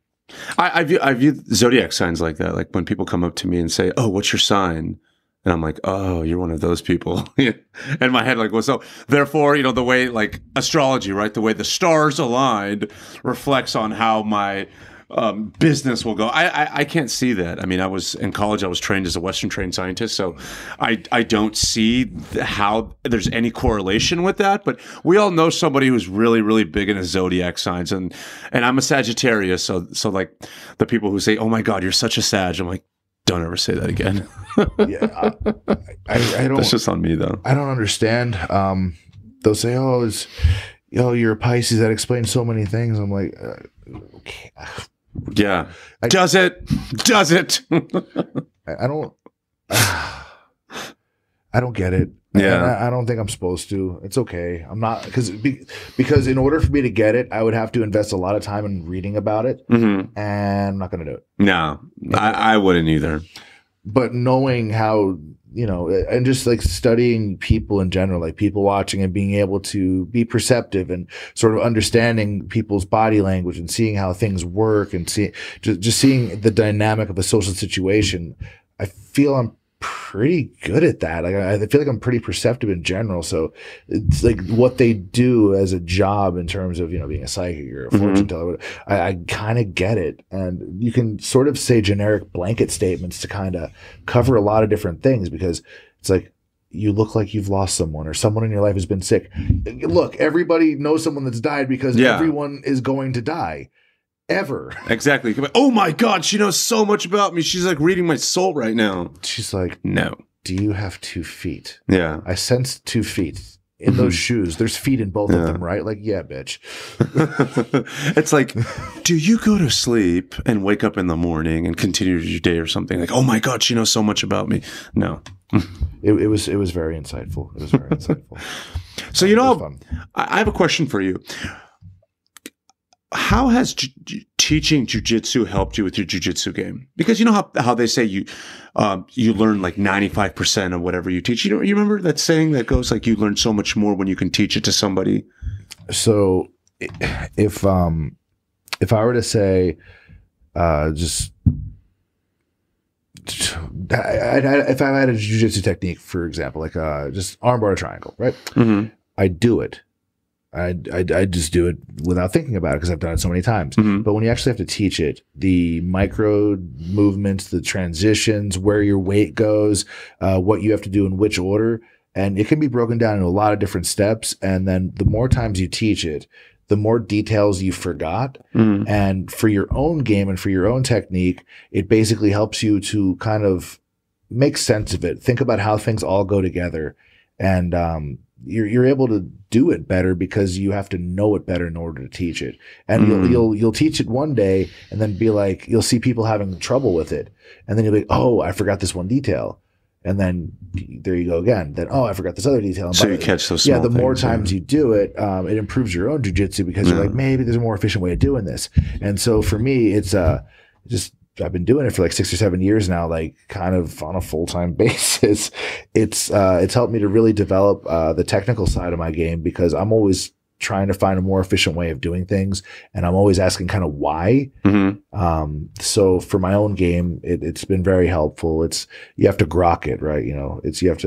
C: I view zodiac signs like that. Like when people come up to me and say, "Oh, what's your sign?" And I'm like, oh, you're one of those people. And my head like, well, so therefore, the way like astrology, right? The way the stars aligned reflects on how my business will go. I can't see that. I mean, I was in college, I was trained as a Western trained scientist. So I don't see how there's any correlation with that. But we all know somebody who's really, really big into zodiac signs. And I'm a Sagittarius. So like the people who say, oh my God, you're such a Sag. I'm like, don't ever say that again.
B: Yeah, I don't.
C: That's just on me, though.
B: I don't understand. They'll say, "Oh, you're a Pisces." That explains so many things. I'm like, okay.
C: Yeah. Does it?
B: I don't. I don't get it. Yeah, I don't think I'm supposed to. It's okay. I'm not because in order for me to get it, I would have to invest a lot of time in reading about it, and I'm not going to do it.
C: No, I wouldn't either.
B: But knowing how, and just like studying people in general, like people watching and being able to be perceptive and sort of understanding people's body language and seeing how things work and just seeing the dynamic of a social situation, I feel I'm pretty good at that. Like I feel like I'm pretty perceptive in general. So it's like what they do as a job in terms of, being a psychic or a fortune teller, I kind of get it. And you can sort of say generic blanket statements to kind of cover a lot of different things, because it's like, you look like you've lost someone, or someone in your life has been sick. Look, everybody knows someone that's died, because everyone is going to die. Ever.
C: Exactly. Oh my God, she knows so much about me. She's like reading my soul right now.
B: She's like,
C: no.
B: Do you have 2 feet?
C: Yeah.
B: I sense 2 feet in those shoes. There's feet in both of them, right? Like, yeah, bitch.
C: It's like, do you go to sleep and wake up in the morning and continue your day or something? Like, oh my God, she knows so much about me. No.
B: It was very insightful. It was very insightful.
C: So, I have a question for you. How has teaching jiu-jitsu helped you with your jiu-jitsu game? Because you know how they say you learn like 95% of whatever you teach. You remember that saying that goes like, you learn so much more when you can teach it to somebody?
B: So if I were to say if I had a jiu-jitsu technique, for example, like just armbar to triangle, right? I do it. I just do it without thinking about it, because I've done it so many times. But when you actually have to teach it, the micro movements, the transitions, where your weight goes, what you have to do in which order, And it can be broken down into a lot of different steps. And then the more times you teach it, the more details you forgot. And for your own game and for your own technique, it basically helps you to kind of make sense of it. Think about how things all go together. And you're able to do it better because you have to know it better in order to teach it. And you'll teach it one day and then be like, you'll see people having trouble with it. And then you'll be like, oh, I forgot this one detail. And then there you go again. Then, oh, I forgot this other detail.
C: So you catch those small
B: the more
C: things,
B: times you do it, it improves your own jiu-jitsu because you're like, maybe there's a more efficient way of doing this. And so for me, it's just I've been doing it for like 6 or 7 years now, like kind of on a full-time basis. It's helped me to really develop the technical side of my game because I'm always trying to find a more efficient way of doing things. And I'm always asking kind of why. So for my own game, it's been very helpful. You have to grok it, right? You have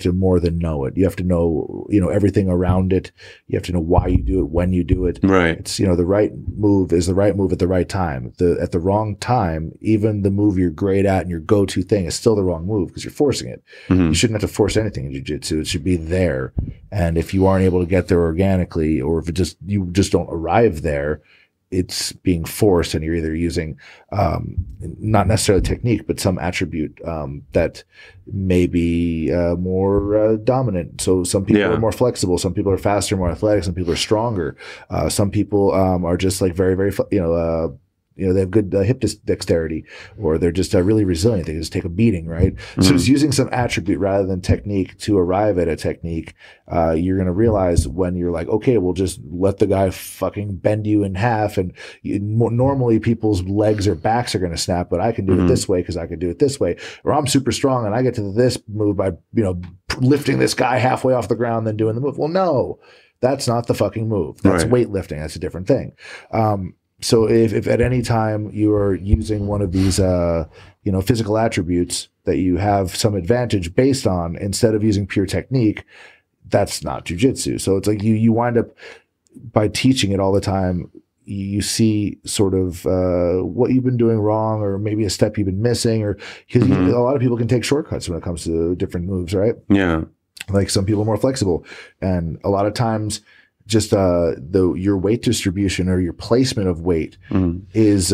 B: to more than know it. You have to know, everything around it. You have to know why you do it, when you do it.
C: Right.
B: It's, the right move is the right move at the right time. At the wrong time, even the move you're great at and your go-to thing is still the wrong move because you're forcing it. You shouldn't have to force anything in jiu-jitsu. It should be there. And if you aren't able to get there organically, or if you just don't arrive there, it's being forced, and you're either using not necessarily technique, but some attribute that may be more dominant. So some people are more flexible, some people are faster, more athletic, some people are stronger. Some people are just like very, very, they have good hip dexterity, or they're just really resilient. They just take a beating, right? So it's using some attribute rather than technique to arrive at a technique. You're going to realize when you're like, okay, we'll just let the guy fucking bend you in half. And normally people's legs or backs are going to snap, but I can do it this way because I can do it this way. Or I'm super strong and I get to this move by, lifting this guy halfway off the ground, then doing the move. Well, no, that's not the fucking move. That's weightlifting. That's a different thing. So if at any time you are using one of these, physical attributes that you have some advantage based on, instead of using pure technique, that's not jujitsu. So it's like you wind up, by teaching it all the time, you see sort of what you've been doing wrong, or maybe a step you've been missing, or because a lot of people can take shortcuts when it comes to different moves, right? Yeah. Like some people are more flexible, and a lot of times, just your weight distribution or your placement of weight is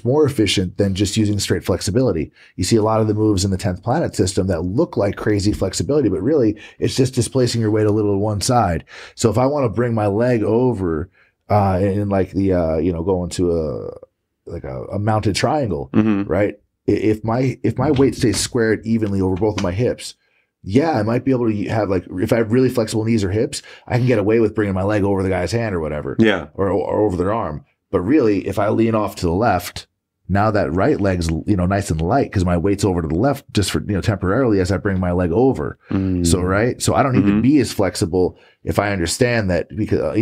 B: more efficient than just using straight flexibility. You see a lot of the moves in the 10th planet system that look like crazy flexibility, but really it's just displacing your weight a little to one side. So if I want to bring my leg over in like the go into a mounted triangle, right? If my weight stays squared evenly over both of my hips, I might be able to have, like, if I have really flexible knees or hips, I can get away with bringing my leg over the guy's hand or whatever. Yeah. Or over their arm. But really, if I lean off to the left, now that right leg's, nice and light because my weight's over to the left just for, temporarily as I bring my leg over. So, right. So I don't need to be as flexible if I understand that, because,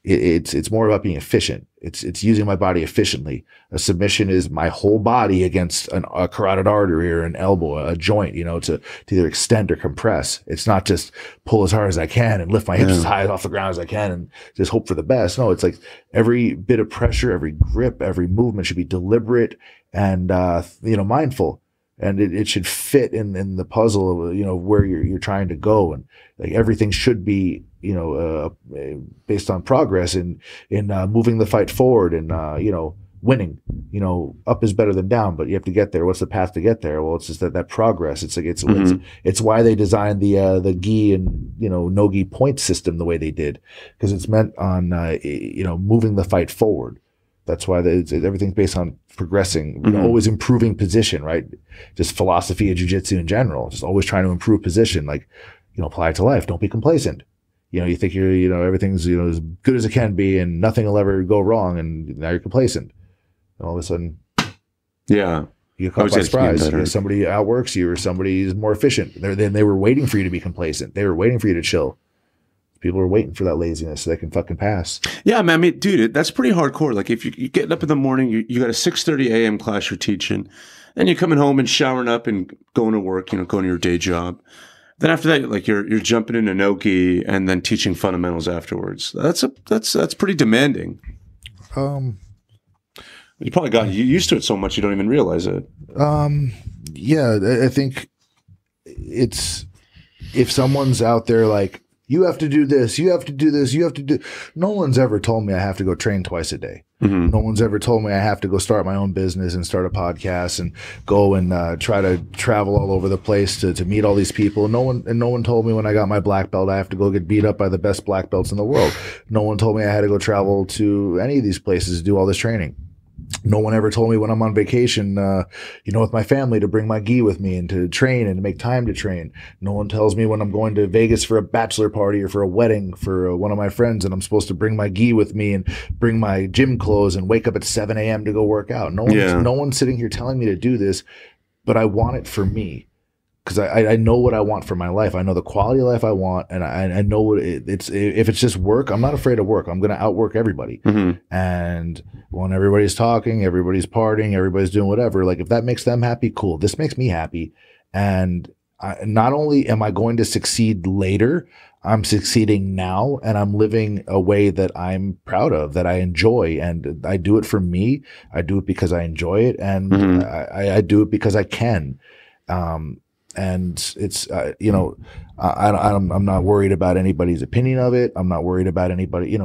B: it's more about being efficient. It's using my body efficiently. A submission is my whole body against a carotid artery or an elbow, a joint, to either extend or compress. It's not just pull as hard as I can and lift my hips as high off the ground as I can and just hope for the best. No, it's like every bit of pressure, every grip, every movement should be deliberate and, mindful. And it should fit in the puzzle of, where you're trying to go. And like everything should be, based on progress in moving the fight forward and, winning. Up is better than down, but you have to get there. What's the path to get there? Well, it's just that progress. It's like, it's why they designed the gi and, no gi point system the way they did, because it's meant on, moving the fight forward. That's why everything's based on progressing, always improving position, right? Just philosophy of jiu-jitsu in general, just always trying to improve position, like, apply it to life. Don't be complacent. You think you're, everything's, as good as it can be and nothing will ever go wrong. And now you're complacent. And all of a sudden, you get caught by surprise. Somebody outworks you or somebody's more efficient. They were waiting for you to be complacent. They were waiting for you to chill. People are waiting for that laziness so they can fucking pass.
C: Yeah, man. I mean, dude, that's pretty hardcore. Like if you're getting up in the morning, you got a 6:30 a.m. class you're teaching, and you're coming home and showering up and going to work, going to your day job. Then after that, like you're jumping into no-gi and then teaching fundamentals afterwards. That's pretty demanding. You probably got used to it so much you don't even realize it.
B: Yeah, I think it's if someone's out there like, you have to do this, you have to do this, you have to do, no one's ever told me I have to go train twice a day.
C: Mm-hmm.
B: No one's ever told me I have to go start my own business and start a podcast and go and try to travel all over the place to meet all these people. No one told me when I got my black belt I have to go get beat up by the best black belts in the world. No one told me I had to go travel to any of these places to do all this training. No one ever told me when I'm on vacation, with my family to bring my gi with me and to train and to make time to train. No one tells me when I'm going to Vegas for a bachelor party or for a wedding for one of my friends and I'm supposed to bring my gi with me and bring my gym clothes and wake up at 7 a.m. to go work out. No one's sitting here telling me to do this, but I want it for me. Because I know what I want for my life. I know the quality of life I want, and I know what it's. If it's just work, I'm not afraid of work. I'm going to outwork everybody.
C: Mm-hmm.
B: And when everybody's talking, everybody's partying, everybody's doing whatever, like if that makes them happy, cool. This makes me happy. And not only am I going to succeed later, I'm succeeding now, and I'm living a way that I'm proud of, that I enjoy, and I do it for me. I do it because I enjoy it, and I do it because I can. And it's, I'm not worried about anybody's opinion of it. I'm not worried about anybody,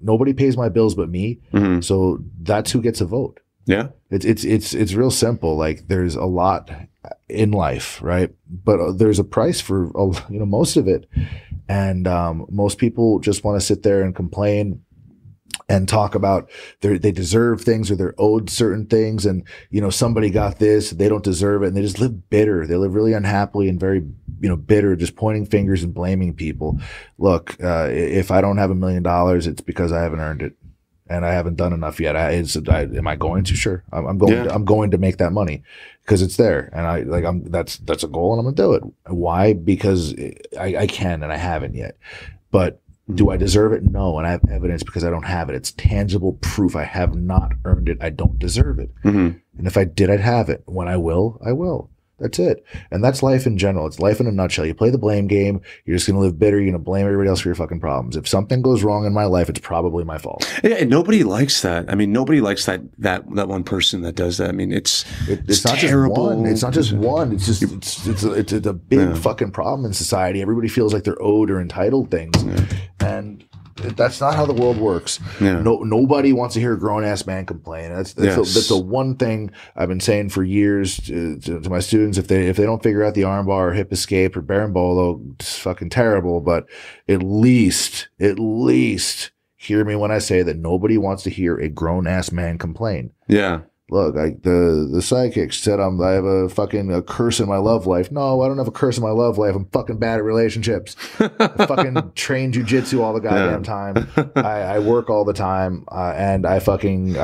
B: nobody pays my bills but me.
C: Mm-hmm. So
B: that's who gets a vote.
C: Yeah.
B: It's real simple. Like there's a lot in life, right? But there's a price for, most of it. And most people just want to sit there and complain and talk about they deserve things or they're owed certain things. And, somebody got this, they don't deserve it. And they just live bitter. They live really unhappily and very, bitter, just pointing fingers and blaming people. Look, if I don't have $1 million, it's because I haven't earned it and I haven't done enough yet. Am I going to? Sure. I'm going to make that money because it's there. And that's a goal and I'm going to do it. Why? Because I can and I haven't yet. But do I deserve it? No. And I have evidence because I don't have it. It's tangible proof. I have not earned it. I don't deserve it.
C: Mm-hmm.
B: And if I did, I'd have it. When I will, I will. That's it. And that's life in general. It's life in a nutshell. You play the blame game. You're just going to live bitter. You're going to blame everybody else for your fucking problems. If something goes wrong in my life, it's probably my fault.
C: Yeah, and nobody likes that. I mean, nobody likes that one person that does that. I mean, it's
B: not
C: terrible.
B: Just one. It's not just one. It's just it's a big fucking problem in society. Everybody feels like they're owed or entitled things, and that's not how the world works.
C: Yeah.
B: Nobody wants to hear a grown-ass man complain. That's the one thing I've been saying for years to my students. If they don't figure out the armbar or hip escape or berimbolo, it's fucking terrible. But at least hear me when I say that nobody wants to hear a grown-ass man complain.
C: Yeah.
B: Look, the psychic said I have a curse in my love life. No, I don't have a curse in my love life. I'm fucking bad at relationships. I fucking train jujitsu all the goddamn time. I work all the time, and I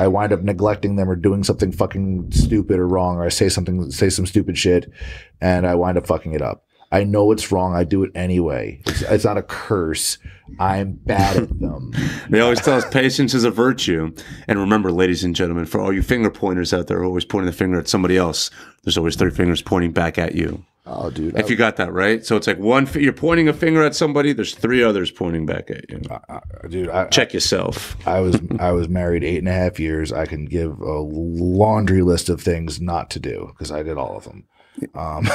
B: wind up neglecting them or doing something fucking stupid or wrong, or I say some stupid shit, and I wind up fucking it up. I know it's wrong. I do it anyway. It's not a curse. I'm bad at them.
C: They always tell us patience is a virtue. And remember, ladies and gentlemen, for all you finger pointers out there always pointing the finger at somebody else, there's always 3 fingers pointing back at you.
B: Oh, dude.
C: If you got that right. So it's like you're pointing a finger at somebody, there's 3 others pointing back at you.
B: Dude,
C: check yourself.
B: I was married 8.5 years. I can give a laundry list of things not to do because I did all of them.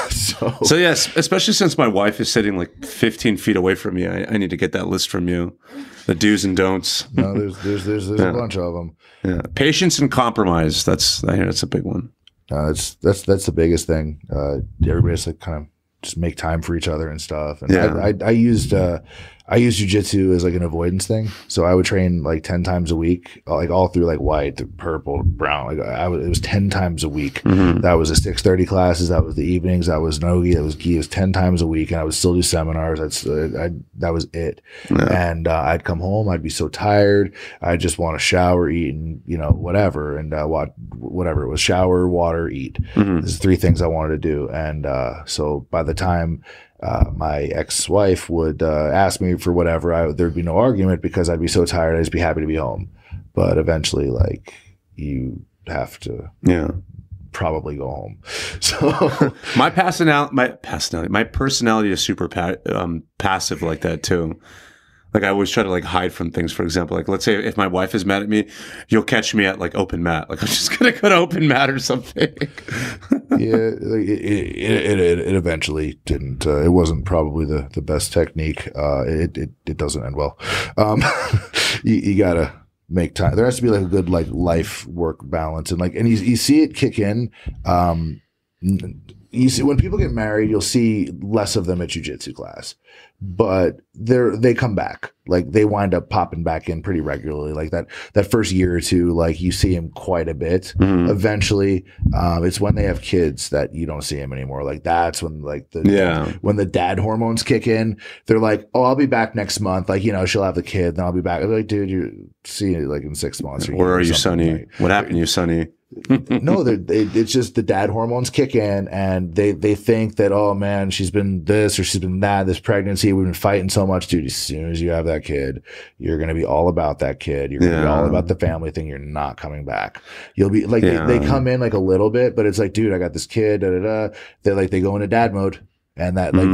B: So
C: yes, especially since my wife is sitting like 15 feet away from me, I need to get that list from you, the do's and don'ts.
B: No, there's a bunch of them.
C: Yeah, patience and compromise. I hear that's a big one.
B: That's the biggest thing. Everybody has to kind of just make time for each other and stuff. And I used jujitsu as like an avoidance thing. So I would train like 10 times a week, like all through like white, purple, brown. It was 10 times a week.
C: Mm-hmm.
B: That was the 6:30 classes. That was the evenings. That was nogi. That was gi. It was 10 times a week, and I would still do seminars. That was it. Yeah. And I'd come home. I'd be so tired. I'd just want to shower, eat, and whatever. And whatever it was, shower, water, eat.
C: Mm-hmm.
B: These are 3 things I wanted to do. And so by the time my ex-wife would ask me for whatever, there'd be no argument because I'd be so tired. I'd just be happy to be home. But eventually, like, you have to probably go home. So
C: my personality is super passive like that too. Like I always try to like hide from things. For example, like let's say if my wife is mad at me, you'll catch me at like open mat. Like I'm just gonna go to open mat or something.
B: Yeah, like it eventually didn't. It wasn't probably the best technique. It doesn't end well. You gotta make time. There has to be like a good like life work balance, and like you see it kick in. You see when people get married, you'll see less of them at jiu-jitsu class, but they come back. Like they wind up popping back in pretty regularly. Like that first year or two, like you see him quite a bit.
C: Mm-hmm.
B: Eventually, it's when they have kids that you don't see him anymore. Like that's when like when the dad hormones kick in. They're like, oh, I'll be back next month. Like, you know, she'll have the kid, then I'll be back. I'm like, dude, you see you like in 6 months.
C: Where are you, Sonny? Like, what happened to you, Sonny?
B: No, it's just the dad hormones kick in, and they think that, oh man, she's been this or she's been that, this pregnancy, we've been fighting so much, dude. As soon as you have that kid, you're gonna be all about that kid. You're gonna be all about the family thing. You're not coming back. You'll be like they come in like a little bit, but it's like, dude, I got this kid. They go into dad mode. And that like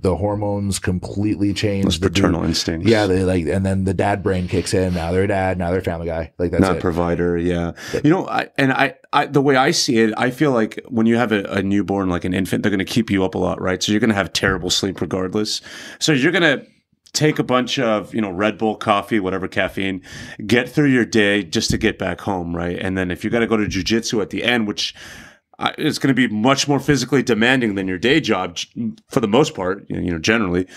B: the hormones completely change.
C: Those paternal instincts.
B: Yeah, they like, and then the dad brain kicks in. Now they're a dad. Now they're a family guy. Like that's
C: not provider. Yeah, you know, I the way I see it, I feel like when you have a newborn, like an infant, they're going to keep you up a lot, right? So you're going to have terrible sleep regardless. So you're going to take a bunch of, you know, Red Bull, coffee, whatever caffeine, get through your day just to get back home, right? And then if you got to go to jiu-jitsu at the end, which it's going to be much more physically demanding than your day job for the most part, you know, generally.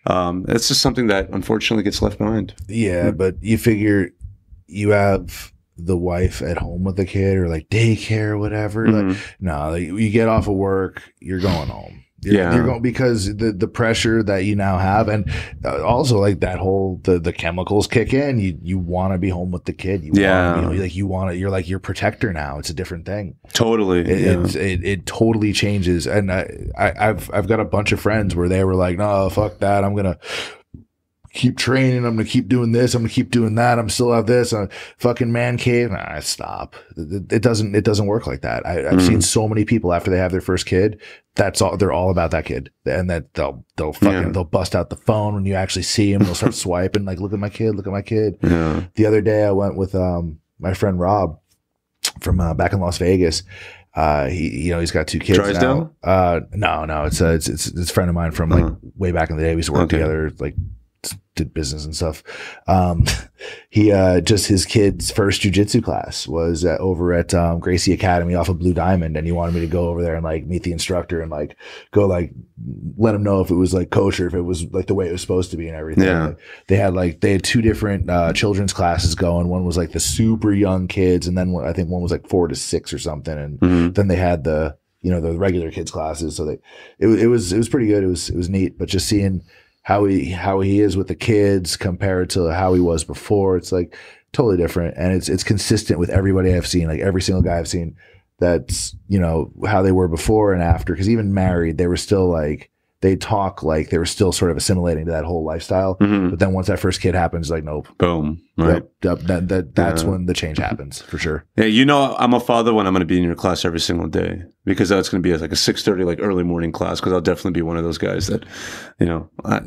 C: It's just something that unfortunately gets left behind.
B: Yeah, but you figure you have the wife at home with the kid or like daycare or whatever. Like, no, like, you get off of work, you're going home. You're going because the pressure that you now have, and also like that whole the chemicals kick in. You want to be home with the kid. You're like your protector now. It's a different thing.
C: Totally,
B: it totally changes. And I've got a bunch of friends where they were like, no, fuck that. I'm gonna keep training. I'm going to keep doing this. I'm going to keep doing that. I'm still have this fucking man cave. Nah, stop. It doesn't work like that. I've seen so many people after they have their first kid. That's all. They're all about that kid, and that they'll bust out the phone when you actually see him. They'll start swiping like, look at my kid. Look at my kid. Yeah. The other day I went with my friend Rob from back in Las Vegas. He's got 2 kids
C: Drysdale?
B: now. No, it's a friend of mine from like way back in the day. We used to work together, like did business and stuff. He just his kid's first jiu-jitsu class was over at Gracie Academy off of Blue Diamond, and he wanted me to go over there and like meet the instructor and like go like let him know if it was like kosher, if it was like the way it was supposed to be and everything.
C: Yeah.
B: Like, they had 2 different children's classes going. One was like the super young kids, and then I think one was like 4 to 6 or something, and then they had the regular kids classes. So it was pretty good. It was neat, but just seeing how he is with the kids compared to how he was before, it's like totally different, and it's consistent with everybody I've seen, like every single guy I've seen. That's how they were before and after, because even married, they were still like they talk like they were still sort of assimilating to that whole lifestyle. But then once that first kid happens, like nope,
C: boom, right?
B: That's when the change happens for sure.
C: Yeah, I'm a father when I'm going to be in your class every single day, because that's going to be like a 6:30 like early morning class, because I'll definitely be one of those guys that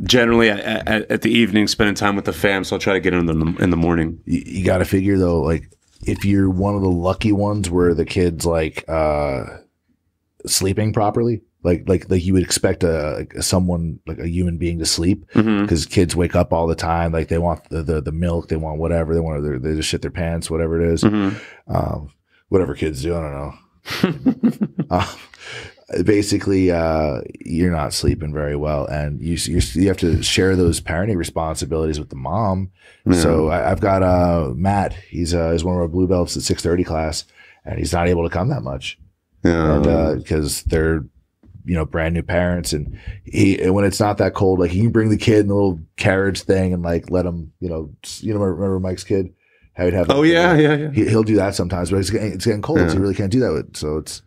C: generally at the evening spending time with the fam, so I'll try to get in the morning.
B: You got to figure though, like if you're one of the lucky ones where the kid's like sleeping properly. Like you would expect someone like a human being to sleep, because kids wake up all the time. Like they want the milk, they want whatever, they just shit their pants, whatever it is. Whatever kids do, I don't know. Basically, you're not sleeping very well, and you have to share those parenting responsibilities with the mom. So I've got Matt. He's one of our blue belts at 6:30 class, and he's not able to come that much, because they're brand new parents, and when it's not that cold, like he can bring the kid in the little carriage thing and like let him, remember Mike's kid, how he'd have.
C: Oh yeah.
B: He'll do that sometimes, but it's getting cold, so he really can't do that. So it's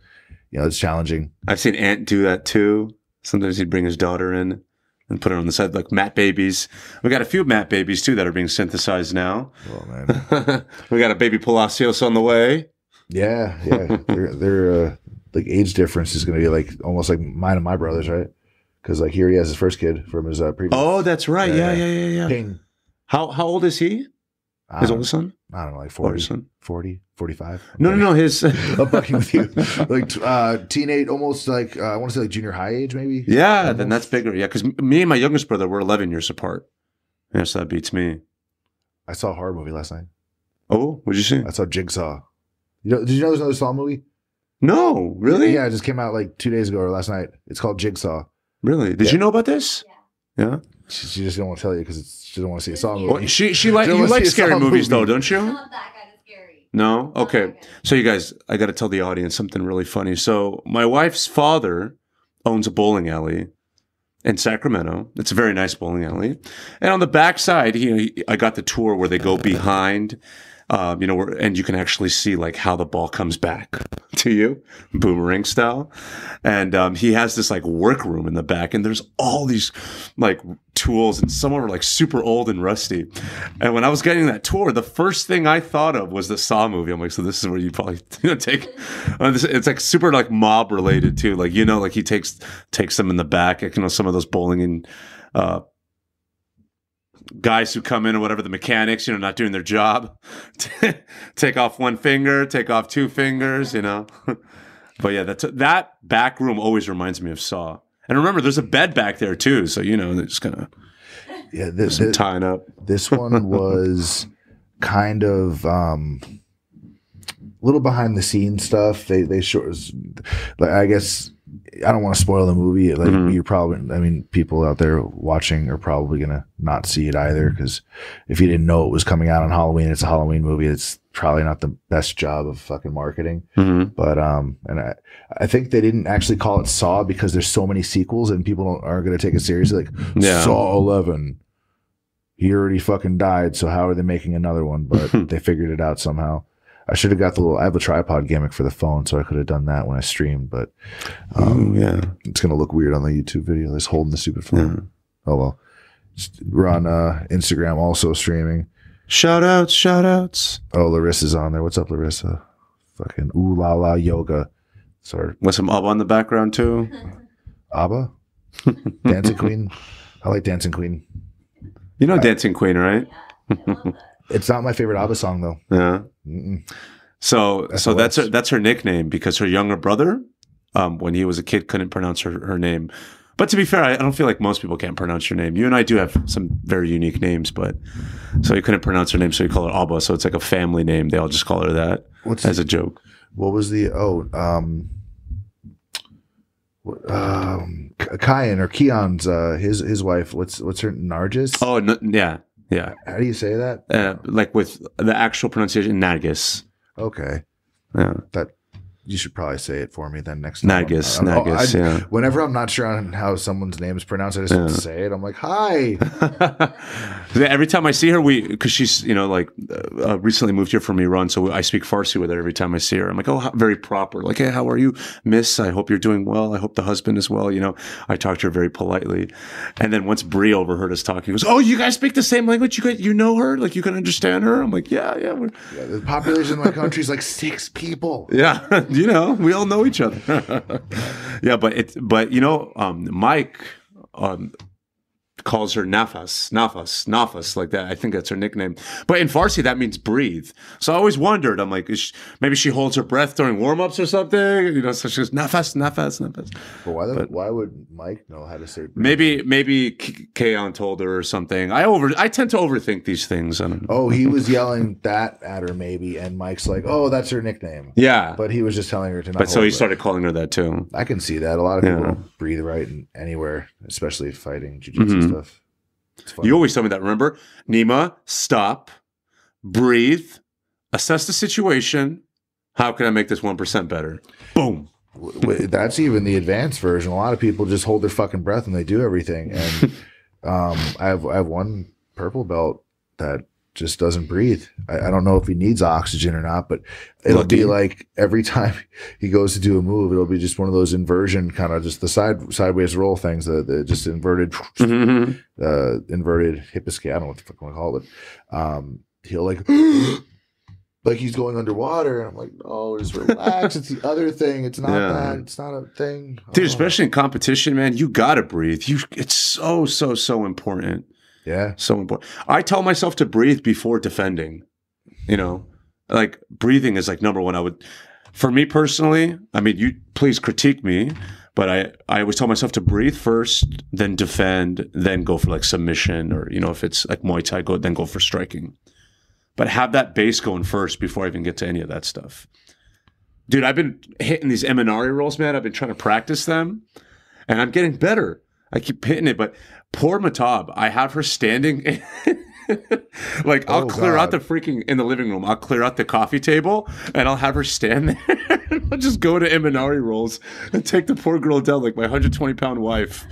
B: it's challenging.
C: I've seen Ant do that too. Sometimes he'd bring his daughter in and put her on the side, like Matt babies. We got a few Matt babies too that are being synthesized now. Oh man, we got a baby Palacios on the way.
B: Yeah, they're like age difference is going to be like almost like mine and my brothers, right? because like here he has his first kid from his previous.
C: Oh, that's right. Yeah.
B: Ping.
C: How old is he? His oldest son?
B: I don't know, like 40, 45.
C: No. His.
B: I'm fucking with you. Like teenage, almost like I want to say like junior high age, maybe.
C: Yeah,
B: almost.
C: then that's bigger. Yeah, because me and my youngest brother were 11 years apart. Yeah, so that beats me.
B: I saw a horror movie last night.
C: Oh, what'd you see?
B: I saw Jigsaw. Did you know there's another Saw movie?
C: No, really?
B: Yeah, it just came out like 2 days ago or last night. It's called Jigsaw.
C: Really? Did you know about this? Yeah.
B: She just didn't want to tell you because she doesn't want to see a Saw movie.
C: Well, you like scary movies though, don't you?
D: Not that kind of scary.
C: No? Okay. So you guys, I got to tell the audience something really funny. So my wife's father owns a bowling alley in Sacramento. It's a very nice bowling alley. And on the back side, I got the tour where they go behind, and you can actually see like how the ball comes back to you, boomerang style. And he has this like workroom in the back, and there's all these like tools, and some are like super old and rusty. And when I was getting that tour, the first thing I thought of was the Saw movie. I'm like, so this is where you probably take. It's like super like mob related too. Like like he takes them in the back. Like, some of those bowling and guys who come in or whatever, the mechanics, not doing their job, take off one finger, take off two fingers, But yeah, that back room always reminds me of Saw. And remember, there's a bed back there too, so they're just gonna tying up.
B: This one was kind of a little behind the scenes stuff. They show, like, I guess I don't want to spoil the movie. Like you're probably, people out there watching are probably gonna not see it either, because if you didn't know it was coming out on Halloween, it's a Halloween movie. It's probably not the best job of fucking marketing. But and I think they didn't actually call it Saw because there's so many sequels and people aren't going to take it seriously. Like Saw 11, he already fucking died, so how are they making another one? But they figured it out somehow. I should have got I have a tripod gimmick for the phone, so I could have done that when I streamed, but it's going to look weird on the YouTube video, just holding the stupid phone. Oh well. We're on Instagram also streaming.
C: Shout outs.
B: Oh, Larissa's on there. What's up, Larissa? Fucking ooh la la yoga. Sorry.
C: With some ABBA in the background too.
B: ABBA? Dancing Queen? I like Dancing Queen.
C: You know Dancing Queen, right?
B: It's not my favorite ABBA song though.
C: Yeah. So that's her nickname, because her younger brother, when he was a kid, couldn't pronounce her name. But to be fair, I don't feel like most people can't pronounce your name. You and I do have some very unique names, but so he couldn't pronounce her name, so he called her Abba. So it's like a family name. They all just call her that as a joke.
B: What was the Kian or Keon's his wife? What's her Nargis?
C: Oh yeah.
B: How do you say that?
C: Like with the actual pronunciation, Nargis.
B: Okay.
C: Yeah.
B: That you should probably say it for me then next time.
C: Nargis, yeah.
B: Whenever I'm not sure on how someone's name is pronounced, I just want to say it. I'm like, hi.
C: Every time I see her, because she's, recently moved here from Iran, so I speak Farsi with her every time I see her. I'm like, oh, very proper. Like, hey, how are you, miss? I hope you're doing well. I hope the husband is well. I talk to her very politely. And then once Bree overheard us talking, he goes, oh, you guys speak the same language? You know her? Like, you can understand her? I'm like, yeah.
B: The population of my country is like 6 people.
C: Yeah. We all know each other. Yeah, but Mike calls her Nafas, like that. I think that's her nickname. But in Farsi, that means breathe. So I always wondered, I'm like, maybe she holds her breath during warm-ups or something? So she goes, Nafas.
B: But why would Mike know how to say breathe?
C: Maybe Kaon told her or something. I tend to overthink these things. I don't know.
B: Oh, he was yelling that at her maybe, and Mike's like, oh, that's her nickname.
C: Yeah.
B: But he was just telling her to not.
C: But so he started calling her that too.
B: I can see that. A lot of people don't breathe right anywhere, especially fighting jiu-jitsu stuff.
C: You always tell me that, remember? Nima, stop, breathe, assess the situation. How can I make this 1% better? Boom.
B: That's even the advanced version. A lot of people just hold their fucking breath and they do everything. And I have one purple belt that just doesn't breathe. I don't know if he needs oxygen or not, but it'll be like every time he goes to do a move, it'll be just one of those inversion kind of just the sideways roll things, the just inverted inverted hip escape. I don't know what the fuck I want to call it. He'll like like he's going underwater, and I'm like, no, just relax. It's the other thing. It's not that. It's not a thing,
C: dude. Especially in competition, man, you gotta breathe. It's so important.
B: Yeah,
C: so important. I tell myself to breathe before defending. You know, like breathing is like number one. For me personally, I mean, you please critique me, but I always tell myself to breathe first, then defend, then go for like submission, or you know, if it's like Muay Thai, then go for striking. But have that base going first before I even get to any of that stuff. Dude, I've been hitting these Eminari rolls, man. I've been trying to practice them, and I'm getting better. I keep hitting it, but poor Matab, I have her standing. Like, I'll clear out the freaking, in the living room, I'll clear out the coffee table, and I'll have her stand there. I'll just go to Eminari rolls and take the poor girl down, like my 120-pound wife.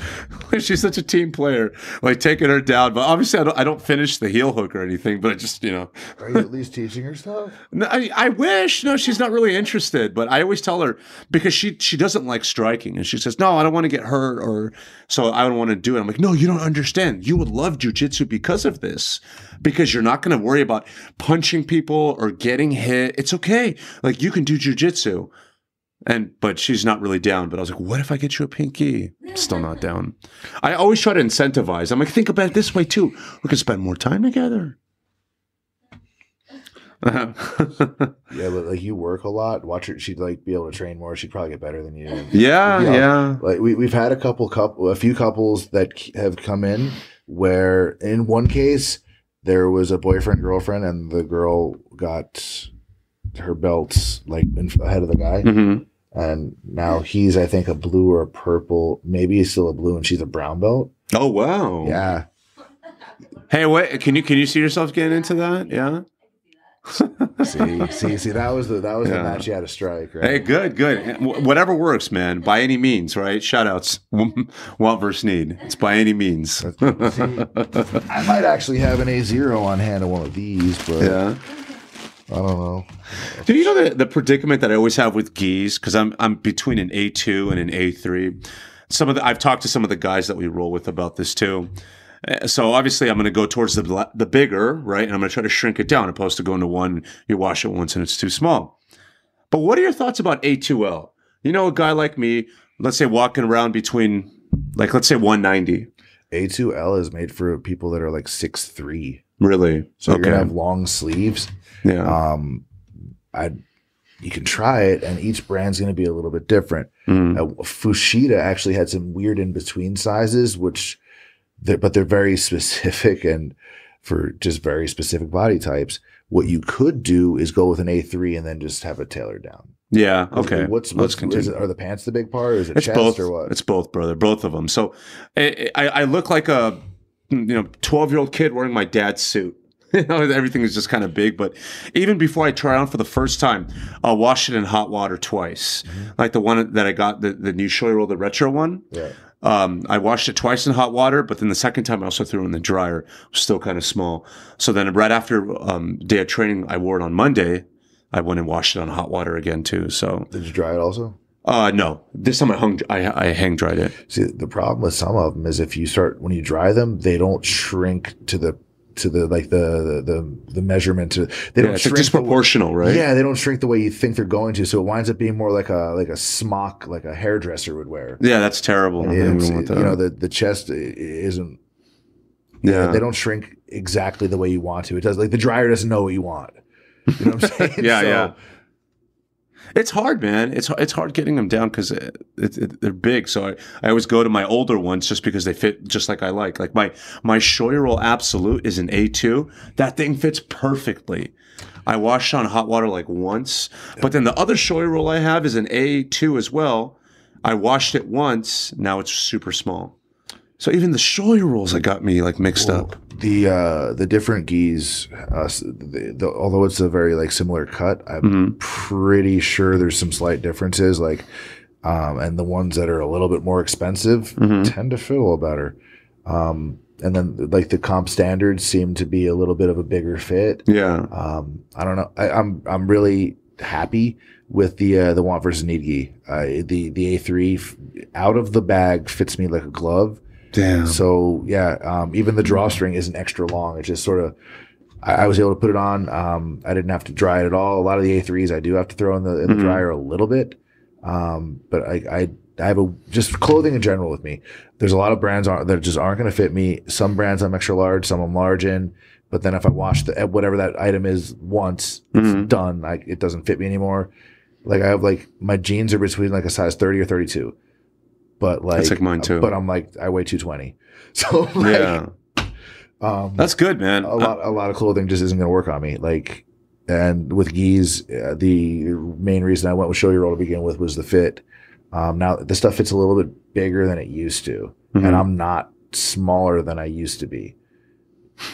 C: She's such a team player, like taking her down. But obviously, I don't finish the heel hook or anything, but I just, you know.
B: Are you at least teaching her stuff?
C: No, I wish. No, she's not really interested, but I always tell her, because she doesn't like striking, and she says, no, I don't want to get hurt, or so I don't want to do it. I'm like, no, you don't understand. You would love jiu-jitsu because of this. Because you're not going to worry about punching people or getting hit. It's okay. Like, you can do jiu-jitsu. But she's not really down. But I was like, what if I get you a pinky? Still not down. I always try to incentivize. I'm like, think about it this way too. We can spend more time together.
B: Yeah, but like, you work a lot. Watch her. She'd like be able to train more. She'd probably get better than you.
C: Yeah.
B: Like we've had a few couples that have come in where in one case there was a boyfriend girlfriend, and the girl got her belts like ahead of the guy, and now he's, I think, a blue or a purple. Maybe he's still a blue, and she's a brown belt.
C: Oh wow!
B: Yeah.
C: Hey, wait. Can you see yourself getting into that? Yeah.
B: see, that was the match you had to strike, right?
C: Hey, good. Whatever works, man. By any means, right? Shout outs. Want versus need. It's by any means.
B: See, I might actually have an A0 on hand of one of these, but
C: yeah.
B: I don't know.
C: Do you know the predicament that I always have with gis? Because I'm between an A2 and an A3. I've talked to some of the guys that we roll with about this too. So obviously I'm going to go towards the bigger, right? And I'm going to try to shrink it down, opposed to going to one, you wash it once and it's too small. But what are your thoughts about A2L? You know, a guy like me, let's say walking around between, like, let's say 190.
B: A2L is made for people that are like 6'3".
C: Really?
B: So you're going to have long sleeves.
C: Yeah.
B: You can try it, and each brand's going to be a little bit different. Fushida actually had some weird in-between sizes, but they're very specific, and for just very specific body types. What you could do is go with an A3 and then just have it tailored down.
C: Yeah. Okay.
B: Let's continue. Are the pants the big part, or is it chest,
C: both,
B: or what?
C: It's both, brother. Both of them. So I look like a 12-year-old kid wearing my dad's suit. Everything is just kind of big. But even before I try on for the first time, I'll wash it in hot water twice. Like the one that I got, the new Shoei roll, the retro one.
B: Yeah.
C: I washed it twice in hot water, but then the second time I also threw it in the dryer. It was still kind of small. So then right after day of training, I wore it on Monday. I went and washed it on hot water again too. So
B: did you dry it also?
C: No. This time I hang dried it.
B: See, the problem with some of them is when you dry them, they don't shrink to the measurement. They don't
C: it's
B: shrink
C: disproportional, right?
B: Yeah, they don't shrink the way you think they're going to. So it winds up being more like a smock, like a hairdresser would wear.
C: Yeah, that's terrible.
B: The chest isn't.
C: Yeah,
B: they don't shrink exactly the way you want to. It does. Like, the dryer doesn't know what you want. You know what I'm saying?
C: Yeah. It's hard, man. It's hard getting them down because they're big. So I always go to my older ones just because they fit just like I like. Like my Shoei roll Absolute is an A2. That thing fits perfectly. I washed on hot water like once, but then the other Shoei roll I have is an A2 as well. I washed it once. Now it's super small. So even the Shoei rolls got me like mixed up.
B: The different gis, although it's a very like similar cut, I'm pretty sure there's some slight differences. Like, and the ones that are a little bit more expensive tend to fit a little better. And then like the comp standards seem to be a little bit of a bigger fit.
C: Yeah.
B: I don't know. I'm really happy with the want versus need gi. The A3 out of the bag fits me like a glove.
C: Damn.
B: So yeah, even the drawstring isn't extra long. It's just sort of, I was able to put it on. I didn't have to dry it at all. A lot of the A3s I do have to throw in the dryer a little bit. But I have just clothing in general with me. There's a lot of brands that just aren't going to fit me. Some brands I'm extra large, some I'm large in. But then if I wash whatever that item is once, it's done. Like it doesn't fit me anymore. Like I have like my jeans are between like a size 30 or 32. But like
C: that's like mine too.
B: But I'm like I weigh 220. So like,
C: yeah. That's good, man.
B: A lot of clothing just isn't going to work on me. Like, and with gis, the main reason I went with show your roll to begin with was the fit. Now the stuff fits a little bit bigger than it used to, and I'm not smaller than I used to be.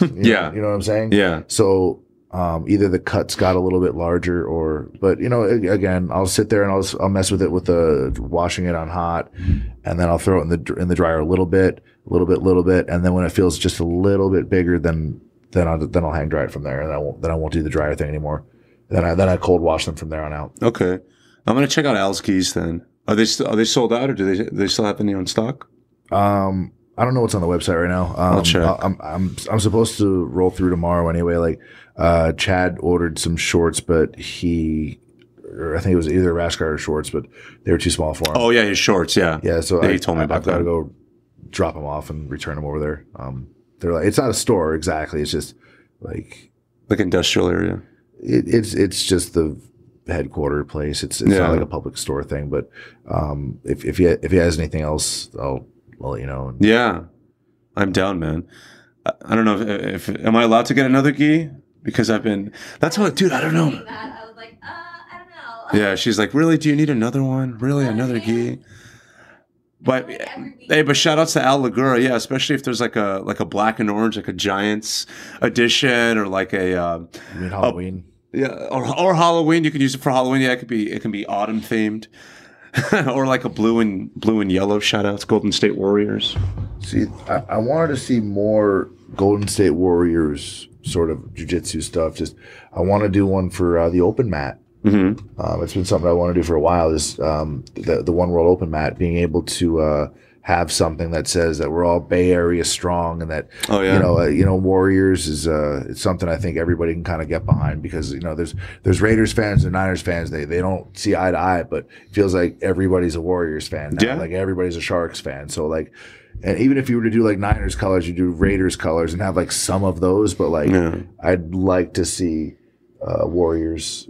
B: You know what I'm saying?
C: Yeah.
B: So either the cuts got a little bit larger, but again, I'll sit there and I'll mess with it with washing it on hot, and then I'll throw it in the dryer a little bit, and then when it feels just a little bit bigger, then I'll hang dry it from there, and I won't do the dryer thing anymore. Then I cold wash them from there on out.
C: Okay, I'm gonna check out Al's Gis then. Are they sold out, or do they still have any on stock?
B: I don't know what's on the website right now.
C: I'll check.
B: I'm supposed to roll through tomorrow anyway. Like Chad ordered some shorts, but I think it was either a rash guard or shorts, but they were too small for him.
C: Oh yeah, his shorts. Yeah.
B: Yeah. So
C: he told me about
B: I've got
C: that.
B: to go drop them off and return them over there. They're like, it's not a store exactly. It's just like
C: industrial area.
B: It's just the headquarter place. It's not like a public store thing. But if he has anything else, I'll let you know.
C: Yeah, I'm down, man. I don't know if am I allowed to get another gi because that's what, dude. I don't know.
D: I was like, I don't know.
C: Yeah, she's like, really? Do you need another one? Really, another gi? But hey, but shout outs to Al Ligura, yeah, especially if there's like a black and orange, like a Giants edition, or like
B: you mean Halloween?
C: Or Halloween. You can use it for Halloween. Yeah, it can be autumn themed. Or like a blue and yellow. Shout outs Golden State Warriors.
B: See, I wanted to see more Golden State Warriors sort of jiu-jitsu stuff. Just I want to do one for the open mat. It's been something I want to do for a while. Is the One World Open mat, being able to have something that says that we're all Bay Area strong, and that Warriors is it's something I think everybody can kind of get behind, because there's Raiders fans and Niners fans. They don't see eye to eye, but it feels like everybody's a Warriors fan now.
C: Yeah.
B: Like everybody's a Sharks fan. So like, and even if you were to do like Niners colors, you do Raiders colors and have like some of those, but like I'd like to see Warriors,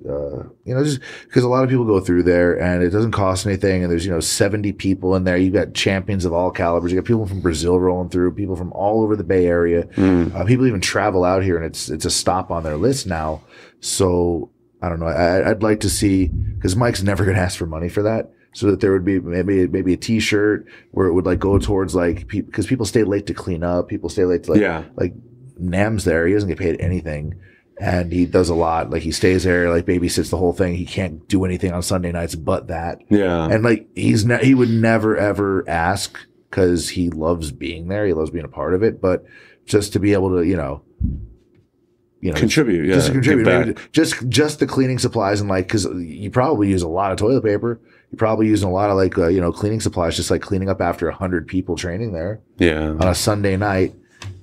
B: just because a lot of people go through there and it doesn't cost anything, and there's 70 people in there. You've got champions of all calibers. You got people from Brazil rolling through, people from all over the Bay Area. People even travel out here, and it's a stop on their list now. So I don't know. I'd like to see, because Mike's never going to ask for money for that, so that there would be maybe a T-shirt where it would like go towards like because people stay late to clean up, people stay late to like Nam's there. He doesn't get paid anything. And he does a lot. Like he stays there, like babysits the whole thing. He can't do anything on Sunday nights but that. Yeah. And like he would never ever ask, because he loves being there. He loves being a part of it. But just to be able to,
C: contribute. Yeah.
B: Just to contribute. Maybe just the cleaning supplies, and like, because you probably use a lot of toilet paper. You're probably using a lot of like cleaning supplies, just like cleaning up after 100 people training there. Yeah. On a Sunday night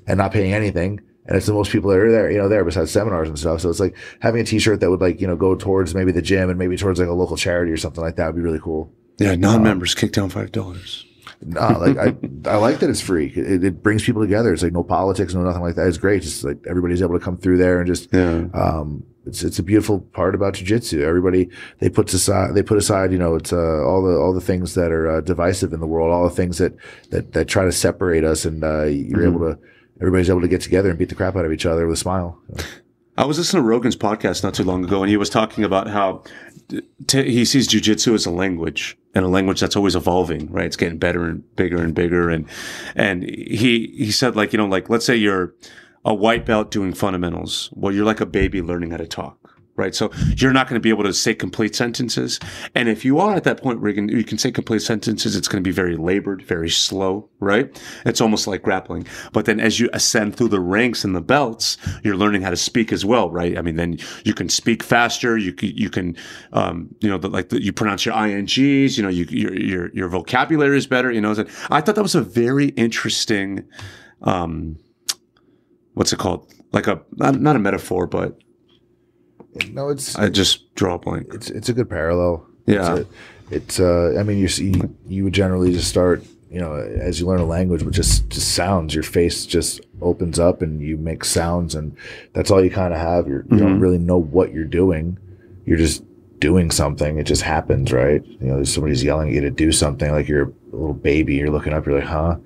B: and not paying anything. And it's the most people that are there, besides seminars and stuff. So it's like having a T-shirt that would like, go towards maybe the gym and maybe towards like a local charity or something like that would be really cool.
C: Yeah, non-members kick down $5.
B: Like I like that it's free. It brings people together. It's like no politics, no nothing like that. It's great. Just like everybody's able to come through there and just it's a beautiful part about jiu-jitsu. Everybody they put aside it's all the things that are divisive in the world, all the things that try to separate us, and everybody's able to get together and beat the crap out of each other with a smile.
C: I was listening to Rogan's podcast not too long ago, and he was talking about how he sees jiu-jitsu as a language, and a language that's always evolving, right? It's getting better and bigger and bigger. And he said, like, let's say you're a white belt doing fundamentals. Well, you're like a baby learning how to talk. Right. So you're not going to be able to say complete sentences. And if you are at that point where you can say complete sentences, it's going to be very labored, very slow. Right. It's almost like grappling. But then as you ascend through the ranks and the belts, you're learning how to speak as well. Right. I mean, then you can speak faster. You can, you pronounce your INGs, your vocabulary is better. I thought that was a very interesting, what's it called? like not a metaphor, but
B: no,
C: I just draw a blank.
B: It's a good parallel.
C: Yeah.
B: It's I mean, you would generally just start, you know, as you learn a language with just sounds. Your face just opens up and you make sounds, and that's all you kind of have. You don't really know what you're doing. You're just doing something. It just happens, right? You know, somebody's yelling at you to do something, like you're a little baby. You're looking up. You're like, huh?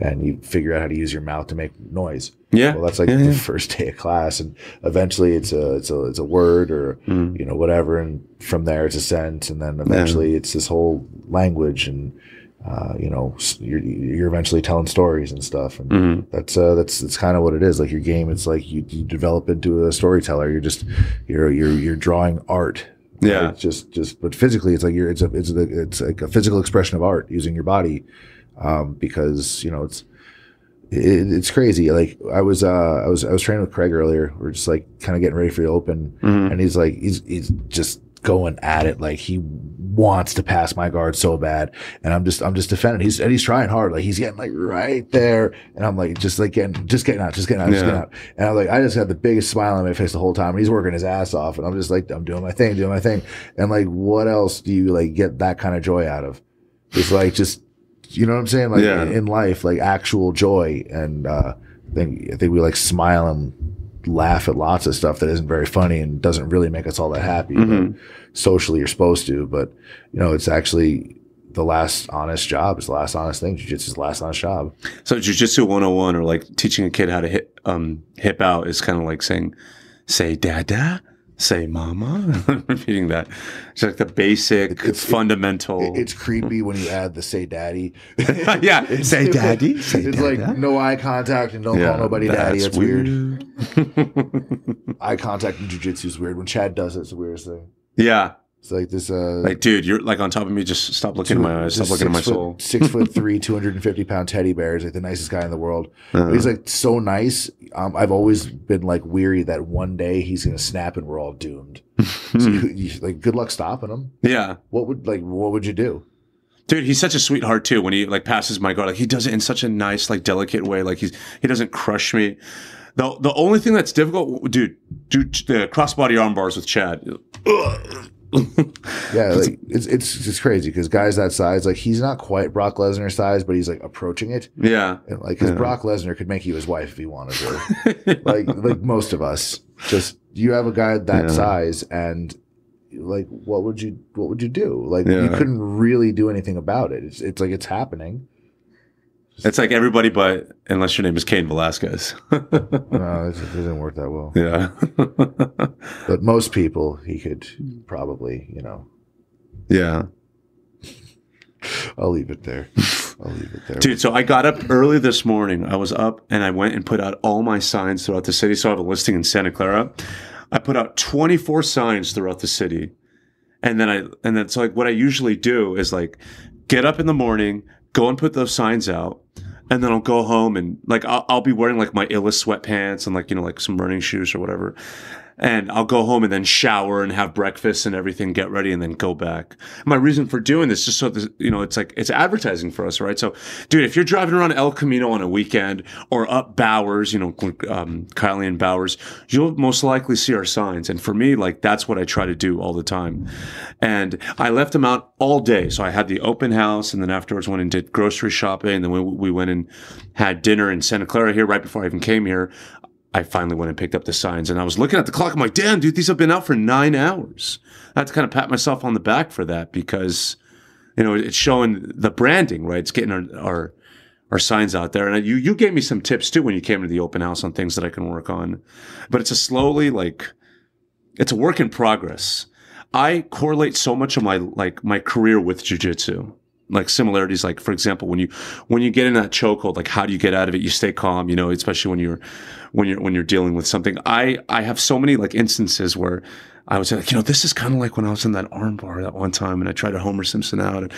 B: And you figure out how to use your mouth to make noise.
C: Yeah.
B: Well, that's like the first day of class, and eventually it's a word or you know, whatever, and from there it's a sentence, and then eventually it's this whole language, and you know, you're eventually telling stories and stuff, and that's kind of what it is. Like your game, it's like you develop into a storyteller. You're drawing art.
C: Yeah.
B: Right? Just but physically, it's like it's like a physical expression of art using your body, because you know it's crazy. Like I was training with Craig earlier. We're just like kind of getting ready for the Open, and he's just going at it. Like he wants to pass my guard so bad, and I'm just defending. He's trying hard. Like he's getting like right there, and I'm like just getting out. And I'm like, I just had the biggest smile on my face the whole time. And he's working his ass off, and I'm just like, I'm doing my thing. And like, what else do you like get that kind of joy out of? It's like just, you know what I'm saying? Like in life, like actual joy. And I think we like smile and laugh at lots of stuff that isn't very funny and doesn't really make us all that happy. But socially, you're supposed to. But you know, it's actually the last honest job. It's the last honest thing. Jiu-jitsu is the last honest job. So
C: Jiu-Jitsu 101, or like teaching a kid how to hip out, is kind of like saying, say dada, say mama, repeating that. It's like the basic, fundamental.
B: It's creepy when you add the say daddy.
C: Yeah, say daddy. Say
B: it's
C: dada.
B: like no eye contact and don't call nobody daddy. That's weird. Eye contact in jiu-jitsu is weird. When Chad does it, it's the weirdest thing.
C: Yeah.
B: It's like this.
C: Like, dude, you're like on top of me. Just stop looking in my eyes. Stop looking at my soul.
B: 6'3", 250-pound teddy bear is like the nicest guy in the world. But he's like so nice. I've always been like weary that one day he's gonna snap and we're all doomed. So you, like, good luck stopping him.
C: Yeah.
B: What would you do?
C: Dude, he's such a sweetheart too. When he like passes my guard, like he does it in such a nice, like delicate way. Like he doesn't crush me. The only thing that's difficult, dude, the crossbody arm bars with Chad.
B: Yeah, like it's crazy because guys that size, like he's not quite Brock Lesnar size, but he's like approaching it.
C: Yeah,
B: and like because Brock Lesnar could make you his wife if he wanted to. like most of us, just you have a guy that size, and like what would you do? Like you couldn't really do anything about it. It's like it's happening.
C: It's like everybody, but unless your name is Cain Velasquez.
B: No, it doesn't work that well.
C: Yeah.
B: But most people, he could probably, you know.
C: Yeah.
B: I'll leave it there.
C: Dude, so I got up early this morning. I was up and I went and put out all my signs throughout the city. So I have a listing in Santa Clara. I put out 24 signs throughout the city. And then so like what I usually do is like get up in the morning, go and put those signs out, and then I'll go home and like I'll be wearing like my illest sweatpants and like, you know, like some running shoes or whatever. And I'll go home and then shower and have breakfast and everything, get ready, and then go back. My reason for doing this, just so this, you know, it's like it's advertising for us, right? So, dude, if you're driving around El Camino on a weekend or up Bowers, you know, Kylie and Bowers, you'll most likely see our signs. And for me, like that's what I try to do all the time. And I left them out all day. So I had the open house, and then afterwards went and did grocery shopping, and then we went and had dinner in Santa Clara here right before I even came here. I finally went and picked up the signs, and I was looking at the clock. I'm like, damn, dude, these have been out for 9 hours. I had to kind of pat myself on the back for that because, you know, it's showing the branding, right? It's getting our signs out there. And you gave me some tips too when you came to the open house on things that I can work on. But it's it's a work in progress. I correlate so much of my career with jiu-jitsu. Like similarities, like for example, when you get in that chokehold, like how do you get out of it? You stay calm, you know, especially when you're dealing with something. I have so many like instances where I was like, you know, this is kind of like when I was in that arm bar that one time and I tried to Homer Simpson out. And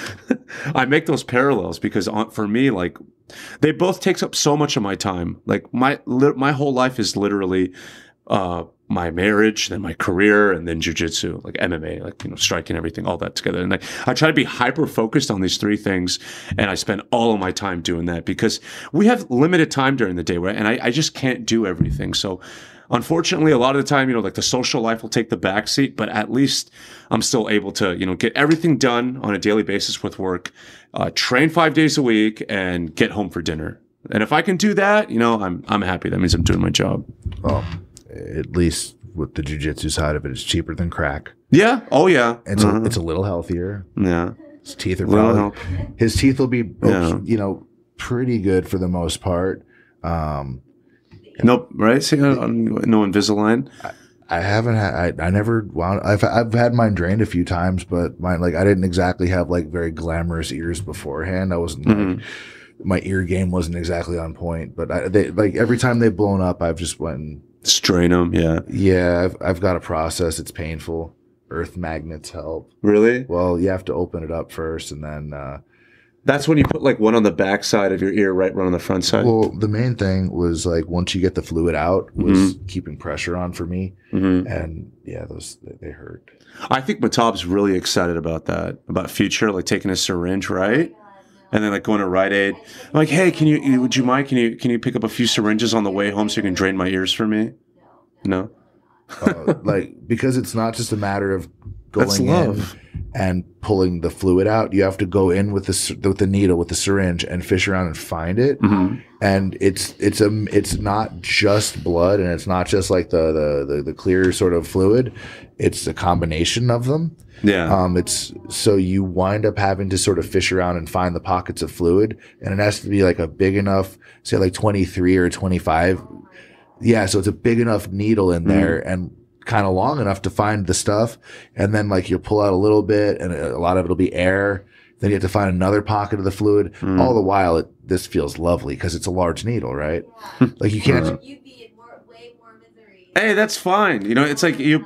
C: I make those parallels because for me, like they both take up so much of my time. Like my whole life is literally my marriage, then my career, and then jiu-jitsu, like MMA, like, you know, striking, everything, all that together. And I try to be hyper focused on these three things, and I spend all of my time doing that because we have limited time during the day, right? And I just can't do everything. So unfortunately, a lot of the time, you know, like the social life will take the backseat, but at least I'm still able to, you know, get everything done on a daily basis with work, train 5 days a week, and get home for dinner. And if I can do that, you know, I'm happy. That means I'm doing my job.
B: Well, at least with the jiu-jitsu side of it, it's cheaper than crack.
C: Yeah. Oh, yeah.
B: It's a little healthier.
C: Yeah.
B: His teeth are probably, his teeth will be, you know, pretty good for the most part.
C: Nope. Right. See, no Invisalign.
B: I haven't had. I never wound. I've had mine drained a few times, but mine, like, I didn't exactly have like very glamorous ears beforehand. I wasn't like, my ear game wasn't exactly on point. But they like every time they've blown up, I've just went and
C: strain them. Yeah.
B: Yeah. I've got a process. It's painful. Earth magnets help.
C: Really?
B: Well, you have to open it up first, and then.
C: That's when you put like one on the back side of your ear, right? One on the front side.
B: Well, the main thing was like once you get the fluid out was keeping pressure on for me. And yeah, they hurt.
C: I think Matab's really excited about that, about future, like taking a syringe, right? And then like going to Rite Aid. I'm like, hey, would you mind? Can you pick up a few syringes on the way home so you can drain my ears for me? No.
B: Like, because it's not just a matter of going in and pulling the fluid out. You have to go in with the needle, with the syringe, and fish around and find it. And it's not just blood, and it's not just like the clear sort of fluid. It's a combination of them.
C: Yeah.
B: It's so you wind up having to sort of fish around and find the pockets of fluid, and it has to be like a big enough, say like 23 or 25. Yeah, so it's a big enough needle in there and kind of long enough to find the stuff. And then like you'll pull out a little bit, and a lot of it'll be air. Then you have to find another pocket of the fluid. All the while, this feels lovely because it's a large needle, right? Like you can't.
D: You'd be in way more misery.
C: Hey, that's fine. You know, it's like you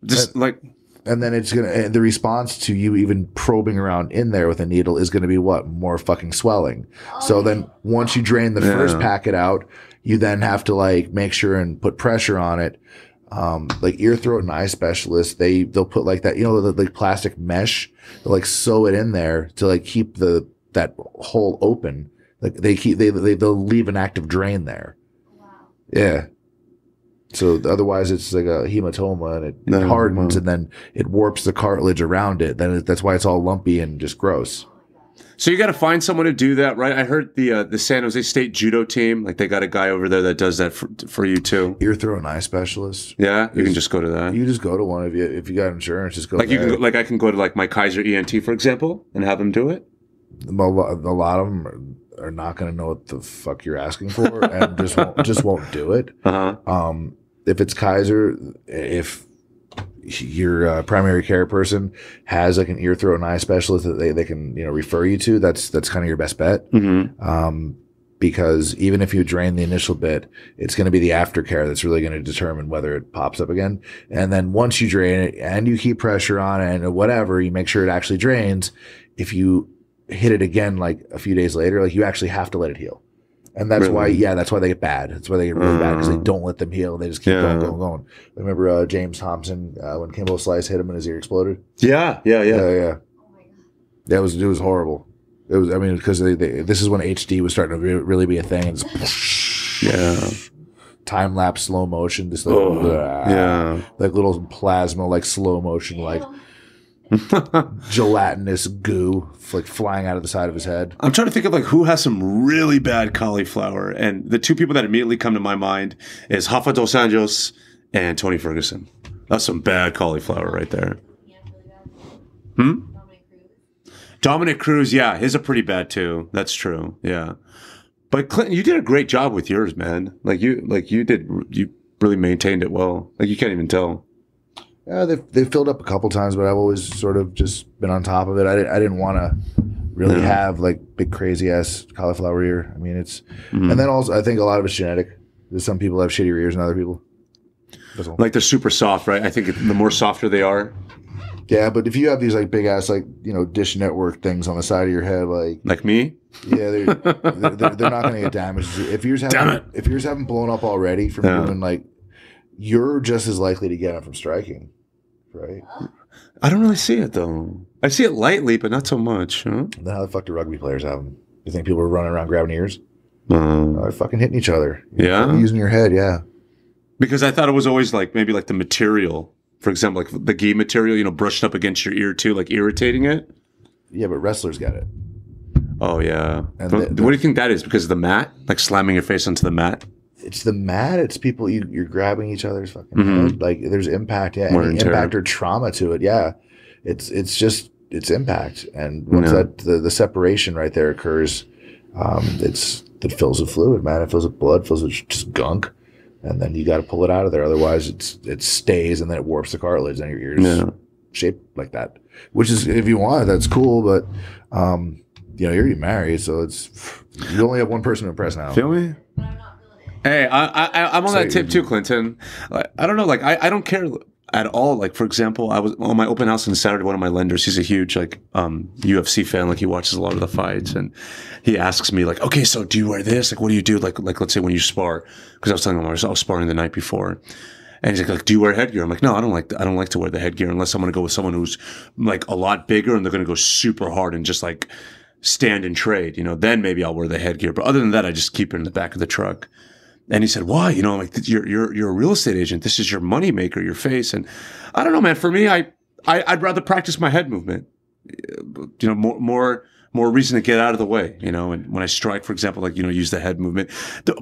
C: just like.
B: And then the response to you even probing around in there with a needle is gonna be what? More fucking swelling. So then once you drain the first packet out, you then have to like make sure and put pressure on it. Like ear, throat, and eye specialists, they'll put like that, you know, the like plastic mesh, they'll like sew it in there to like keep that hole open. Like they'll leave an active drain there.
D: Wow.
B: Yeah. So otherwise it's like a hematoma, and it hardens and then it warps the cartilage around it. Then that's why it's all lumpy and just gross.
C: So you got to find someone to do that, right? I heard the San Jose State judo team, like they got a guy over there that does that for you too.
B: Ear, throat, and eye specialist.
C: Yeah, you can just go to that.
B: You just go to one of you if you got insurance. Just go.
C: Like
B: there.
C: you can, like I can go to like my Kaiser ENT, for example, and have them do it.
B: A lot of them are not going to know what the fuck you're asking for, and just won't do it. If it's Kaiser, if your primary care person has like an ear, throat, and eye specialist that they can, you know, refer you to, that's kind of your best bet. Because even if you drain the initial bit, it's going to be the aftercare that's really going to determine whether it pops up again. And then once you drain it and you keep pressure on it and whatever, you make sure it actually drains. If you hit it again like a few days later, like you actually have to let it heal. And that's why they get bad. That's why they get really bad, because they don't let them heal. They just keep going. Remember James Thompson when Kimbo Slice hit him and his ear exploded? Yeah.
D: Oh my God.
B: It was horrible. It was, I mean, because this is when HD was starting to really be a thing. And time lapse, slow motion, just like like little plasma, like slow motion, like gelatinous goo like flying out of the side of his head.
C: I'm trying to think of like who has some really bad cauliflower, and the two people that immediately come to my mind is Rafa dos Anjos and Tony Ferguson. That's some bad cauliflower right there. Dominic Cruz, yeah, his are pretty bad too. That's true. Yeah, but Clinton, you did a great job with yours, man. You really maintained it well. Like you can't even tell.
B: Yeah, they've filled up a couple times, but I've always sort of just been on top of it. I didn't want to really have like big crazy ass cauliflower ear. I mean, it's and then also I think a lot of it's genetic. There's some people have shittier ears than other people.
C: Like they're super soft, right? I think the more softer they are.
B: Yeah, but if you have these like big ass like, you know, Dish Network things on the side of your head, like
C: me,
B: yeah, they're not going to get damaged if yours haven't blown up already from doing like you're just as likely to get them from striking, right?
C: I don't really see it though. I see it lightly, but not so much. Huh?
B: Then how the fuck do rugby players have them? You think people are running around grabbing ears? They're fucking hitting each other.
C: Yeah,
B: using your head. Yeah.
C: Because I thought it was always like maybe like the material, for example, like the gi material, you know, brushed up against your ear too, like irritating it.
B: Yeah, but wrestlers get it.
C: Oh yeah. And what do you think that is? Because of the mat, like slamming your face onto the mat.
B: It's the mat. It's people. You're grabbing each other's fucking head. Like there's impact. Yeah, any impact or trauma to it. Yeah, it's just impact. And once that the separation right there occurs, it fills with fluid, man. It fills with blood. Fills with just gunk. And then you got to pull it out of there. Otherwise, it stays and then it warps the cartilage and your ears shaped like that. Which is, if you want, that's cool. But you know, you're already married, so you only have one person to impress now.
C: Feel me?
D: But I'm not feeling it.
C: Hey, I'm on that tip too, Clinton. Like, I don't know, like I don't care at all. Like, for example, I was on my open house on Saturday. One of my lenders, he's a huge like UFC fan. Like he watches a lot of the fights, and he asks me like, okay, so do you wear this? Like, what do you do? Like let's say when you spar, because I was telling him I was sparring the night before. And he's like, do you wear headgear? I'm like, no, I don't like to wear the headgear unless I'm going to go with someone who's like a lot bigger and they're going to go super hard and just like stand and trade, you know, then maybe I'll wear the headgear. But other than that, I just keep it in the back of the truck. And he said, why? You know, like you're a real estate agent. This is your money maker, your face. And I don't know, man, for me, I'd rather practice my head movement, you know, more reason to get out of the way, you know, and when I strike, for example, like, you know, use the head movement.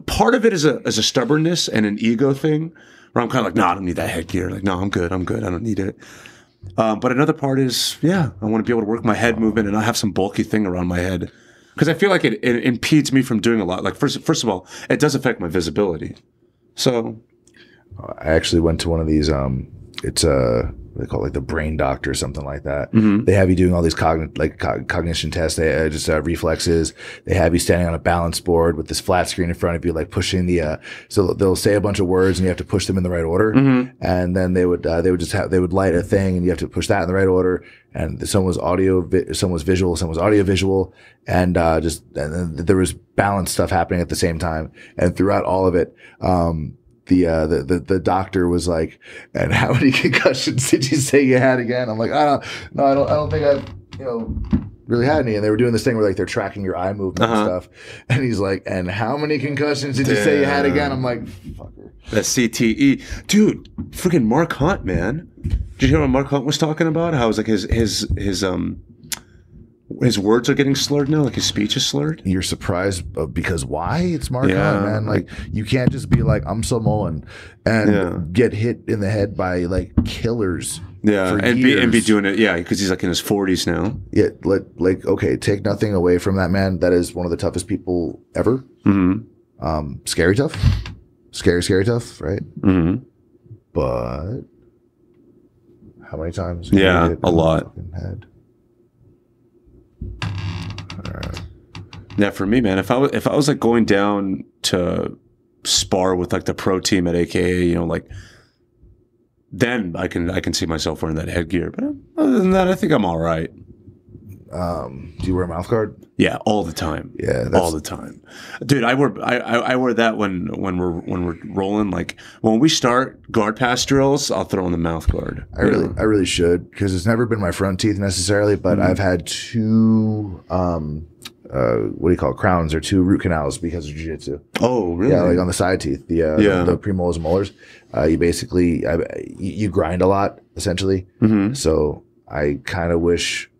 C: Part of it is a stubbornness and an ego thing where I'm kind of like, no, I don't need that headgear. Like, no, I'm good. I don't need it. But another part is, I want to be able to work my head movement and not have some bulky thing around my head. Because I feel like it impedes me from doing a lot. Like, first of all, it does affect my visibility. So.
B: I actually went to one of these, it's they call it like the brain doctor or something like that.
C: Mm-hmm.
B: They have you doing all these cognition tests. They just reflexes. They have you standing on a balance board with this flat screen in front of you, like pushing so they'll say a bunch of words and you have to push them in the right order.
C: Mm-hmm.
B: And then they would light a thing and you have to push that in the right order. And some was some was visual, some was audio visual. And then there was balance stuff happening at the same time. And throughout all of it, the doctor was like, and how many concussions did you say you had again? I'm like, I don't think I've, you know, really had any. And they were doing this thing where like they're tracking your eye movement and stuff. And he's like, and how many concussions did you say you had again? I'm like, fucker.
C: That's CTE. Dude, freaking Mark Hunt, man. Did you hear what Mark Hunt was talking about? How it was like his words are getting slurred now, like his speech is slurred.
B: You're surprised because why? It's Mark Hunt, man. Like you can't just be like, I'm Samoan and get hit in the head by like killers.
C: Yeah, and be doing it, because he's like in his 40s now.
B: Yeah, like okay, take nothing away from that man. That is one of the toughest people ever.
C: Mm-hmm.
B: Scary tough, scary tough, right?
C: Mm-hmm.
B: But how many times?
C: Yeah, a lot.
B: Head?
C: Yeah, for me, man, if I was like going down to spar with like the pro team at AKA, you know, like then I can see myself wearing that headgear. But other than that, I think I'm all right.
B: Do you wear a mouth guard?
C: Yeah, all the time.
B: Yeah,
C: all the time, dude. I wear that when we're rolling. Like when we start guard pass drills, I'll throw in the mouth guard.
B: I really should, because it's never been my front teeth necessarily, but I've had two what do you call it, crowns or two root canals because of jiu-jitsu.
C: Oh, really?
B: Yeah, like on the side teeth, the premolars and molars. You basically you grind a lot essentially.
C: Mm-hmm.
B: So I kind of wish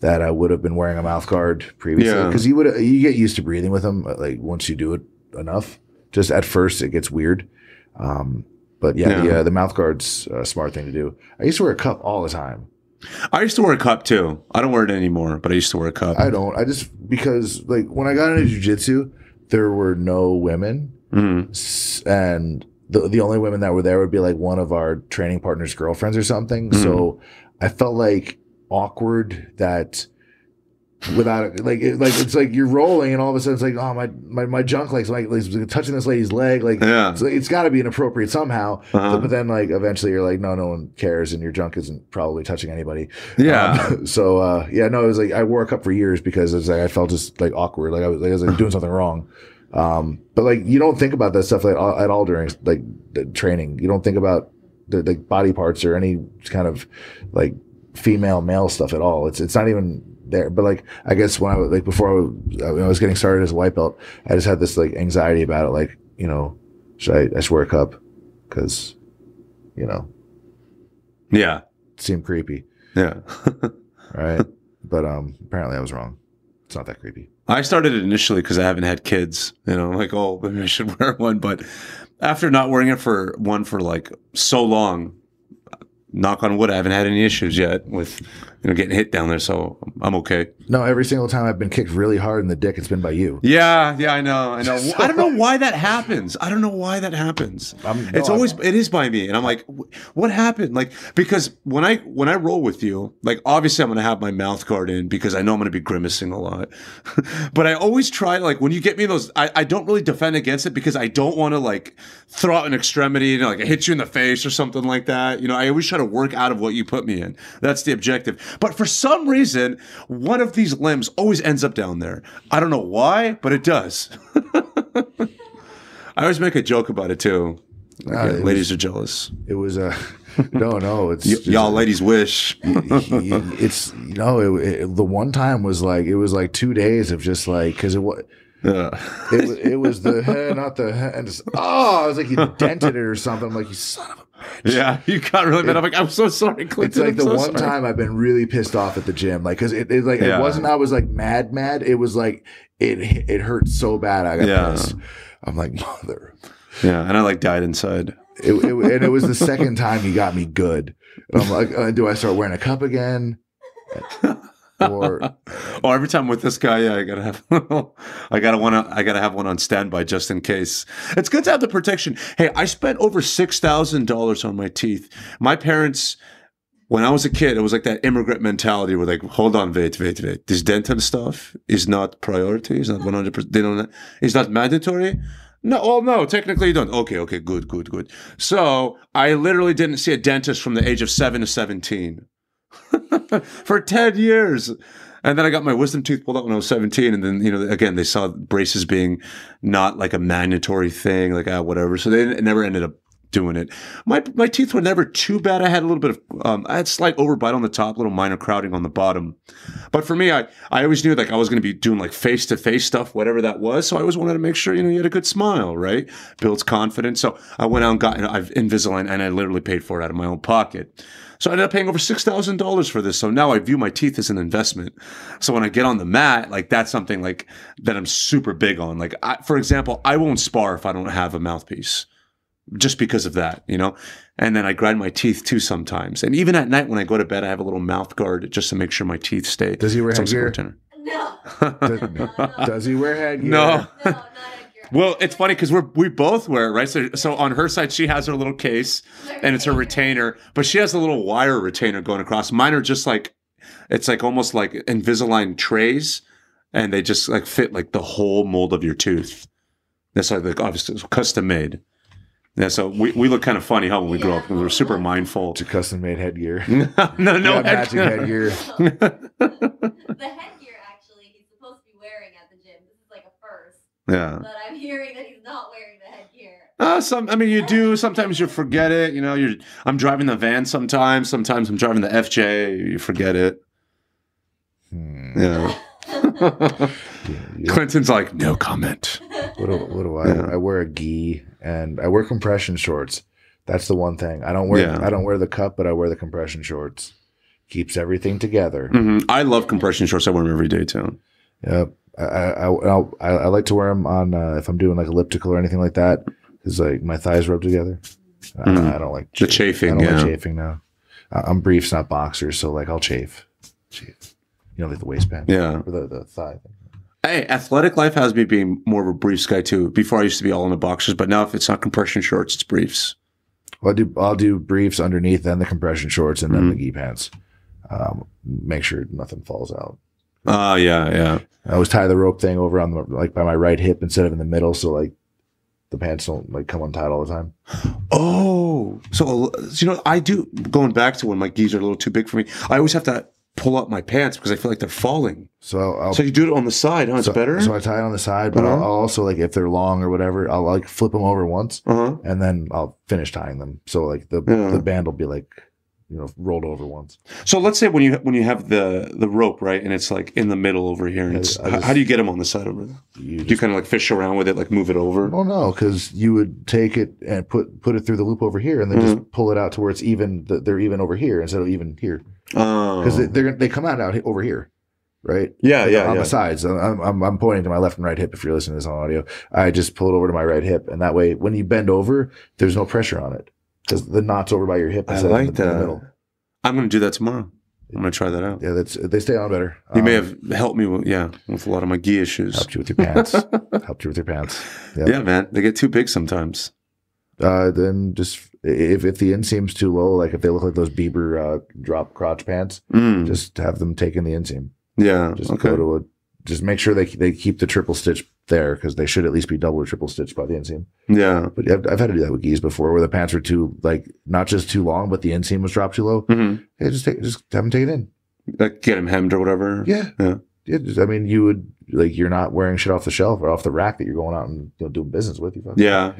B: that I would have been wearing a mouth guard previously, because you get used to breathing with them. Like once you do it enough, just at first it gets weird. But the mouth guard's a smart thing to do. I used to wear a cup all the time.
C: I used to wear a cup too. I don't wear it anymore, but I used to wear a cup.
B: I don't. Because like when I got into jiu-jitsu, there were no women, and the only women that were there would be like one of our training partners' girlfriends or something. So I felt like awkward that without it's like you're rolling and all of a sudden it's like, oh, my junk like touching this lady's leg, like it's got to be inappropriate somehow. But then like eventually you're like, no one cares and your junk isn't probably touching anybody. It was like I wore a cup for years because it's like I felt just like awkward, like I was like doing something wrong. But like, you don't think about that stuff like at all during like the training. You don't think about the body parts or any kind of like female male stuff at all. It's not even there. But like, I guess when I was like, before I was getting started as a white belt, I just had this like anxiety about it. Like, you know, I should wear a cup because, you know,
C: yeah,
B: it seemed creepy.
C: Yeah.
B: Right. But apparently I was wrong. It's not that creepy.
C: I started it initially because I haven't had kids. You know, like, oh, maybe I should wear one. But after not wearing it for like so long, knock on wood, I haven't had any issues yet with, you know, getting hit down there. So I'm okay.
B: No, every single time I've been kicked really hard in the dick, it's been by you.
C: Yeah, I know. I don't know why that happens. It is by me. And I'm like, what happened? Like, because when I roll with you, like, obviously I'm going to have my mouth guard in because I know I'm going to be grimacing a lot. But I always try, like, when you get me those, I don't really defend against it because I don't want to, like, throw out an extremity, you know, like hit you in the face or something like that. You know, I always try to work out of what you put me in. That's the objective. But for some reason, one of these limbs always ends up down there. I don't know why, but it does. I always make a joke about it too. Like, ladies are jealous.
B: It was no. It's
C: y'all ladies wish.
B: It's the one time was like, it was like 2 days of just like, because it was. It was the head, not the head. And just, I was like, you dented it or something. I'm like, you son of a bitch.
C: Yeah, you got really mad. I'm like, I'm so sorry, Clint.
B: It's like the one time I've been really pissed off at the gym, like, because it wasn't. I was like mad. It was like it hurt so bad. I got pissed. I'm like, mother.
C: Yeah, and I like died inside.
B: And it was the second time he got me good. And I'm like, do I start wearing a cup again? Or
C: every time with this guy, yeah, I gotta have one on standby just in case. It's good to have the protection. Hey, I spent over $6,000 on my teeth. My parents, when I was a kid, it was like that immigrant mentality where like, hold on, wait. This dental stuff is not priority. It's not 100%. It's not mandatory. No, technically you don't. Okay, good. So I literally didn't see a dentist from the age of 7 to 17. For 10 years. And then I got my wisdom tooth pulled out when I was 17. And then, you know, again, they saw braces being not like a mandatory thing, like, whatever. So they never ended up doing it. My teeth were never too bad. I had a little bit of, I had slight overbite on the top, little minor crowding on the bottom. But for me, I always knew like I was going to be doing like face-to-face stuff, whatever that was. So I always wanted to make sure, you know, you had a good smile, right? Builds confidence. So I went out and got Invisalign, and I literally paid for it out of my own pocket. So I ended up paying over $6,000 for this. So now I view my teeth as an investment. So when I get on the mat, like that's something like that I'm super big on. Like, for example, I won't spar if I don't have a mouthpiece, just because of that, you know? And then I grind my teeth too sometimes. And even at night when I go to bed, I have a little mouth guard just to make sure my teeth stay.
B: Does he wear headgear?
D: No.
B: Does he wear headgear?
C: No.
D: No, not headgear.
C: Well, it's funny because we both wear it, right? So on her side, she has her little case and it's her retainer, but she has a little wire retainer going across. Mine are just like, it's like almost like Invisalign trays, and they just like fit like the whole mold of your tooth. That's like obviously it's custom made. Yeah, so we look kind of funny, when we grow up. We're super mindful.
B: It's a custom made headgear.
C: no
B: matching headgear.
D: The headgear, actually, he's supposed to be wearing at the gym. This is like a first.
C: Yeah.
D: But I'm hearing that he's not wearing the headgear.
C: You do. Sometimes you forget it. You know, I'm driving the van sometimes. Sometimes I'm driving the FJ. You forget it. Yeah. Clinton's like, no comment.
B: What do I? Yeah. I wear a gi and I wear compression shorts. That's the one thing. I don't wear the cup, but I wear the compression shorts. Keeps everything together.
C: Mm-hmm. I love compression shorts. I wear them every day too.
B: Yep. I like to wear them on if I'm doing like elliptical or anything like that, because like my thighs rub together. I don't like
C: the chafing.
B: I don't like chafing now. I'm briefs, not boxers, so like I'll chafe. You know, like the waistband.
C: Yeah.
B: Or the thigh thing.
C: Hey, athletic life has me being more of a briefs guy too. Before I used to be all in the boxers, but now if it's not compression shorts, it's briefs.
B: Well, I'll do briefs underneath, then the compression shorts, and then the gi pants. Make sure nothing falls out.
C: Yeah.
B: I always tie the rope thing over on by my right hip instead of in the middle, so like the pants don't like come untied all the time.
C: Oh, so you know, I do, going back to when my gis are a little too big for me, I always have to pull up my pants because I feel like they're falling.
B: So
C: so you do it on the side, huh? It's better?
B: So I tie it on the side, but I'll also, like, if they're long or whatever, I'll like flip them over once and then I'll finish tying them. So like the band will be like, you know, rolled over once.
C: So let's say when you have the rope, right, and it's like in the middle over here, and how do you get them on the side over there? Do you kind of like fish around with it, like move it over?
B: Well, no, because you would take it and put it through the loop over here, and then just pull it out to where it's even. They're even over here instead of even here. Because they come out over here, right?
C: Yeah,
B: on the sides. I'm pointing to my left and right hip. If you're listening to this on audio, I just pull it over to my right hip, and that way, when you bend over, there's no pressure on it. Because the knot's over by your hip.
C: I like that. In the middle. I'm going to do that tomorrow. I'm going to try that out.
B: Yeah, they stay on better.
C: You may have helped me with a lot of my gi issues.
B: Helped you with your pants. Yep.
C: Yeah, man. They get too big sometimes.
B: Then just if the inseam's too low, like if they look like those Bieber drop crotch pants, just have them take in the inseam.
C: Yeah.
B: Just go to just make sure they keep the triple stitch there, because they should at least be double or triple stitched by the inseam.
C: Yeah.
B: But I've had to do that with gis before, where the pants were too, like, not just too long, but the inseam was dropped too low. Yeah, just have them take it in.
C: Like get them hemmed or whatever.
B: Yeah. I mean, you would, like, you're not wearing shit off the shelf or off the rack that you're going out and doing business with.
C: Yeah.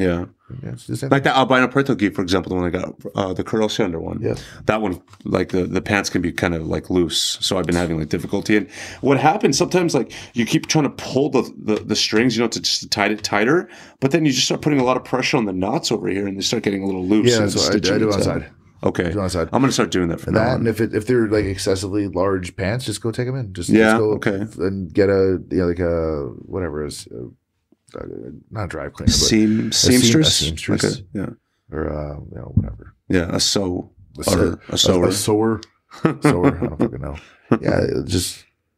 B: It's the same
C: like that albino preto gi, for example, the one I got, the curl cylinder one.
B: Yeah.
C: That one, like the pants can be kind of like loose. So I've been having like difficulty. And what happens sometimes, like you keep trying to pull the strings, to just tie it tighter, but then you just start putting a lot of pressure on the knots over here, and they start getting a little loose.
B: Yeah, so I do on the side.
C: Okay. I'm going to start doing that for now.
B: And if they're like excessively large pants, just go take them in. Just go and get like a whatever is not a drive cleaner, but
C: seamstress.
B: A seamstress.
C: Okay. Yeah.
B: Or whatever.
C: Yeah, a sewer.
B: A sewer. I don't fucking know. Yeah,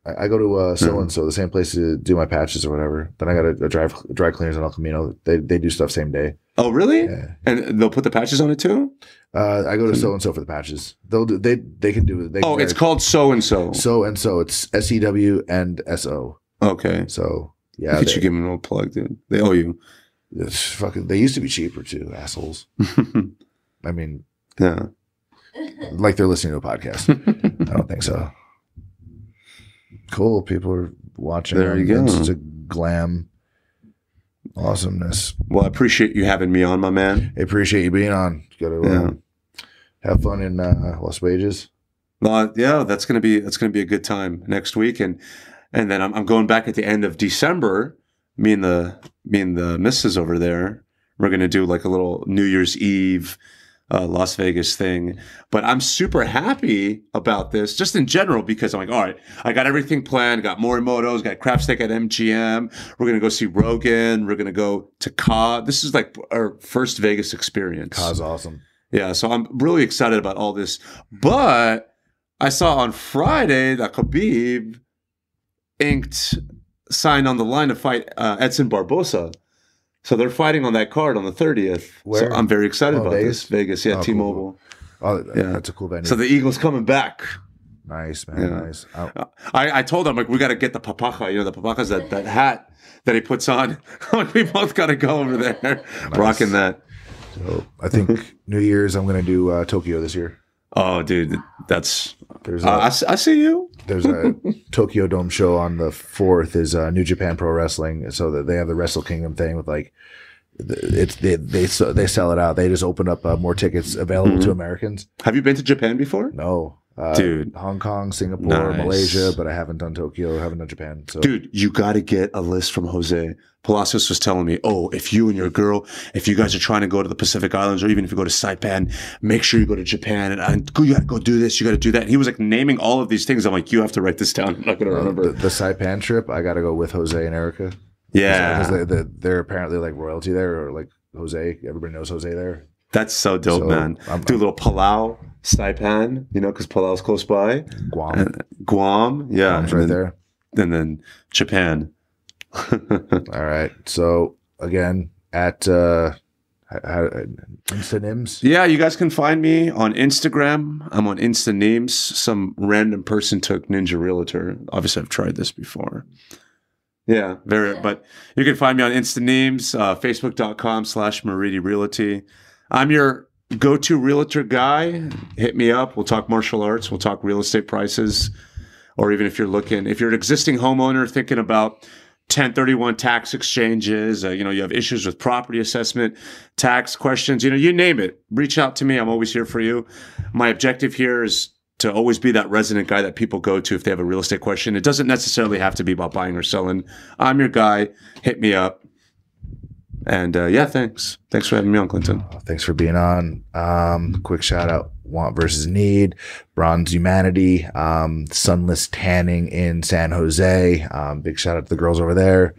B: I go to so and so, the same place to do my patches or whatever. Then I got a dry cleaners in El Camino. They do stuff same day.
C: Oh, really?
B: Yeah.
C: And they'll put the patches on it too?
B: I go to so and so for the patches. They can do it.
C: It's called so and so.
B: So and so. It's SEW and SO.
C: Okay.
B: So yeah,
C: look at you give them a little plug, dude. They owe you.
B: It's fucking. They used to be cheaper too, assholes. I mean,
C: yeah,
B: like they're listening to a podcast. I don't think so. Cool. People are watching.
C: There you go.
B: It's a glam awesomeness.
C: Well, I appreciate you having me on, my man.
B: I appreciate you being on. You got to have fun in Las Vegas.
C: Yeah, that's gonna be a good time next week, and then I'm going back at the end of December. Me and the missus over there, we're gonna do like a little New Year's Eve Las Vegas thing. But I'm super happy about this, just in general, because I'm like, all right, I got everything planned. Got Morimoto's, got crab steak at MGM. We're gonna go see Rogan. We're gonna go to Ka. This is like our first Vegas experience.
B: Ka's awesome.
C: Yeah, so I'm really excited about all this. But I saw on Friday that Khabib signed on the line to fight Edson Barbosa. So they're fighting on that card on the 30th.
B: Where?
C: So I'm very excited about
B: Vegas?
C: this. Vegas, yeah, T-Mobile.
B: Cool. Yeah, that's a cool venue.
C: So the Eagles coming back.
B: Nice, man.
C: Yeah.
B: Nice.
C: I told him, like, we got to get the papaja. The papaja's that hat that he puts on. Like, we both got to go over there, rocking that.
B: So I think New Year's I'm going to do Tokyo this year.
C: Oh, dude, I see you.
B: There's a Tokyo Dome show on the 4th. Is New Japan Pro Wrestling, so that they have the Wrestle Kingdom thing with like they sell it out. They just open up more tickets available to Americans.
C: Have you been to Japan before?
B: No.
C: Dude,
B: Hong Kong, Singapore, Malaysia, but I haven't done Tokyo, haven't done Japan. So.
C: Dude, you got to get a list from Jose. Palacios was telling me, if you and your girl, if you guys are trying to go to the Pacific Islands, or even if you go to Saipan, make sure you go to Japan, and you got to go do this, you got to do that. And he was like naming all of these things. I'm like, you have to write this down. I'm not going to remember.
B: The Saipan trip, I got to go with Jose and Erica.
C: Yeah.
B: Because they're apparently like royalty there, or like Jose. Everybody knows Jose there.
C: That's so dope, man. Do a little Palau, Saipan, because Palau's close by. Guam, yeah.
B: Guam's right there.
C: And then Japan.
B: All right. So, again, at Instanims.
C: Yeah, you guys can find me on Instagram. I'm on Instanims. Some random person took Ninja Realtor. Obviously, I've tried this before. Yeah, but you can find me on Instanims, facebook.com/Moridi Realty. I'm your go to Realtor guy, hit me up. We'll talk martial arts. We'll talk real estate prices. Or even if you're an existing homeowner thinking about 1031 tax exchanges, you have issues with property assessment, tax questions, you name it, reach out to me. I'm always here for you. My objective here is to always be that resident guy that people go to if they have a real estate question. It doesn't necessarily have to be about buying or selling. I'm your guy. Hit me up. And thanks. Thanks for having me on, Clinton.
B: Thanks for being on. Quick shout out, Want versus Need, Bronze Humanity, Sunless Tanning in San Jose. Big shout out to the girls over there.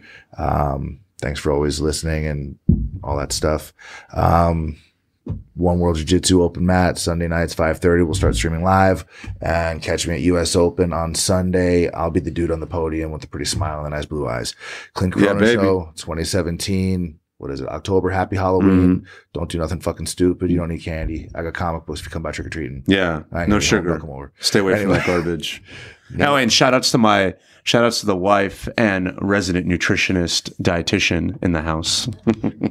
B: Thanks for always listening and all that stuff. One World Jiu Jitsu Open Mat, Sunday nights, 5:30. We'll start streaming live. And catch me at US Open on Sunday. I'll be the dude on the podium with the pretty smile and the nice blue eyes. Clint Cronin Show, 2017. What is it? October. Happy Halloween. Don't do nothing fucking stupid. You don't need candy. I got comic books if you come by trick-or-treating.
C: Yeah. No sugar. Stay away from that garbage. No, and shout outs to the wife and resident nutritionist dietitian in the house.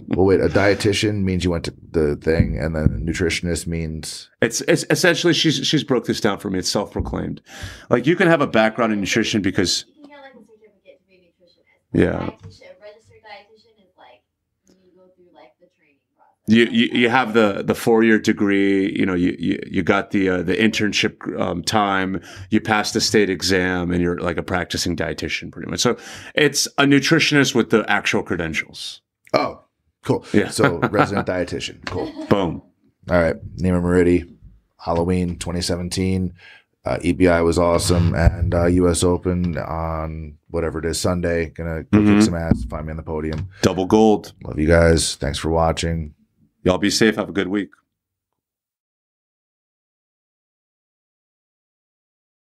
B: Well, wait, a dietitian means you went to the thing, and then a nutritionist means
C: it's essentially she's broke this down for me. It's self-proclaimed. Like, you can have a background in nutrition because
D: You can get like a certificate to be a nutritionist.
C: Yeah.
D: A registered dietitian is like you go through like the training process.
C: You have the 4-year degree. You got the internship time. You passed the state exam, and you're like a practicing dietitian pretty much. So it's a nutritionist with the actual credentials.
B: Oh, cool.
C: Yeah.
B: So resident dietitian. Cool.
C: Boom.
B: All right. Nima Moridi, Halloween 2017. EBI was awesome. And US Open on whatever it is, Sunday. Gonna go kick some ass. Find me on the podium.
C: Double gold.
B: Love you guys. Thanks for watching.
C: Y'all be safe. Have a good week.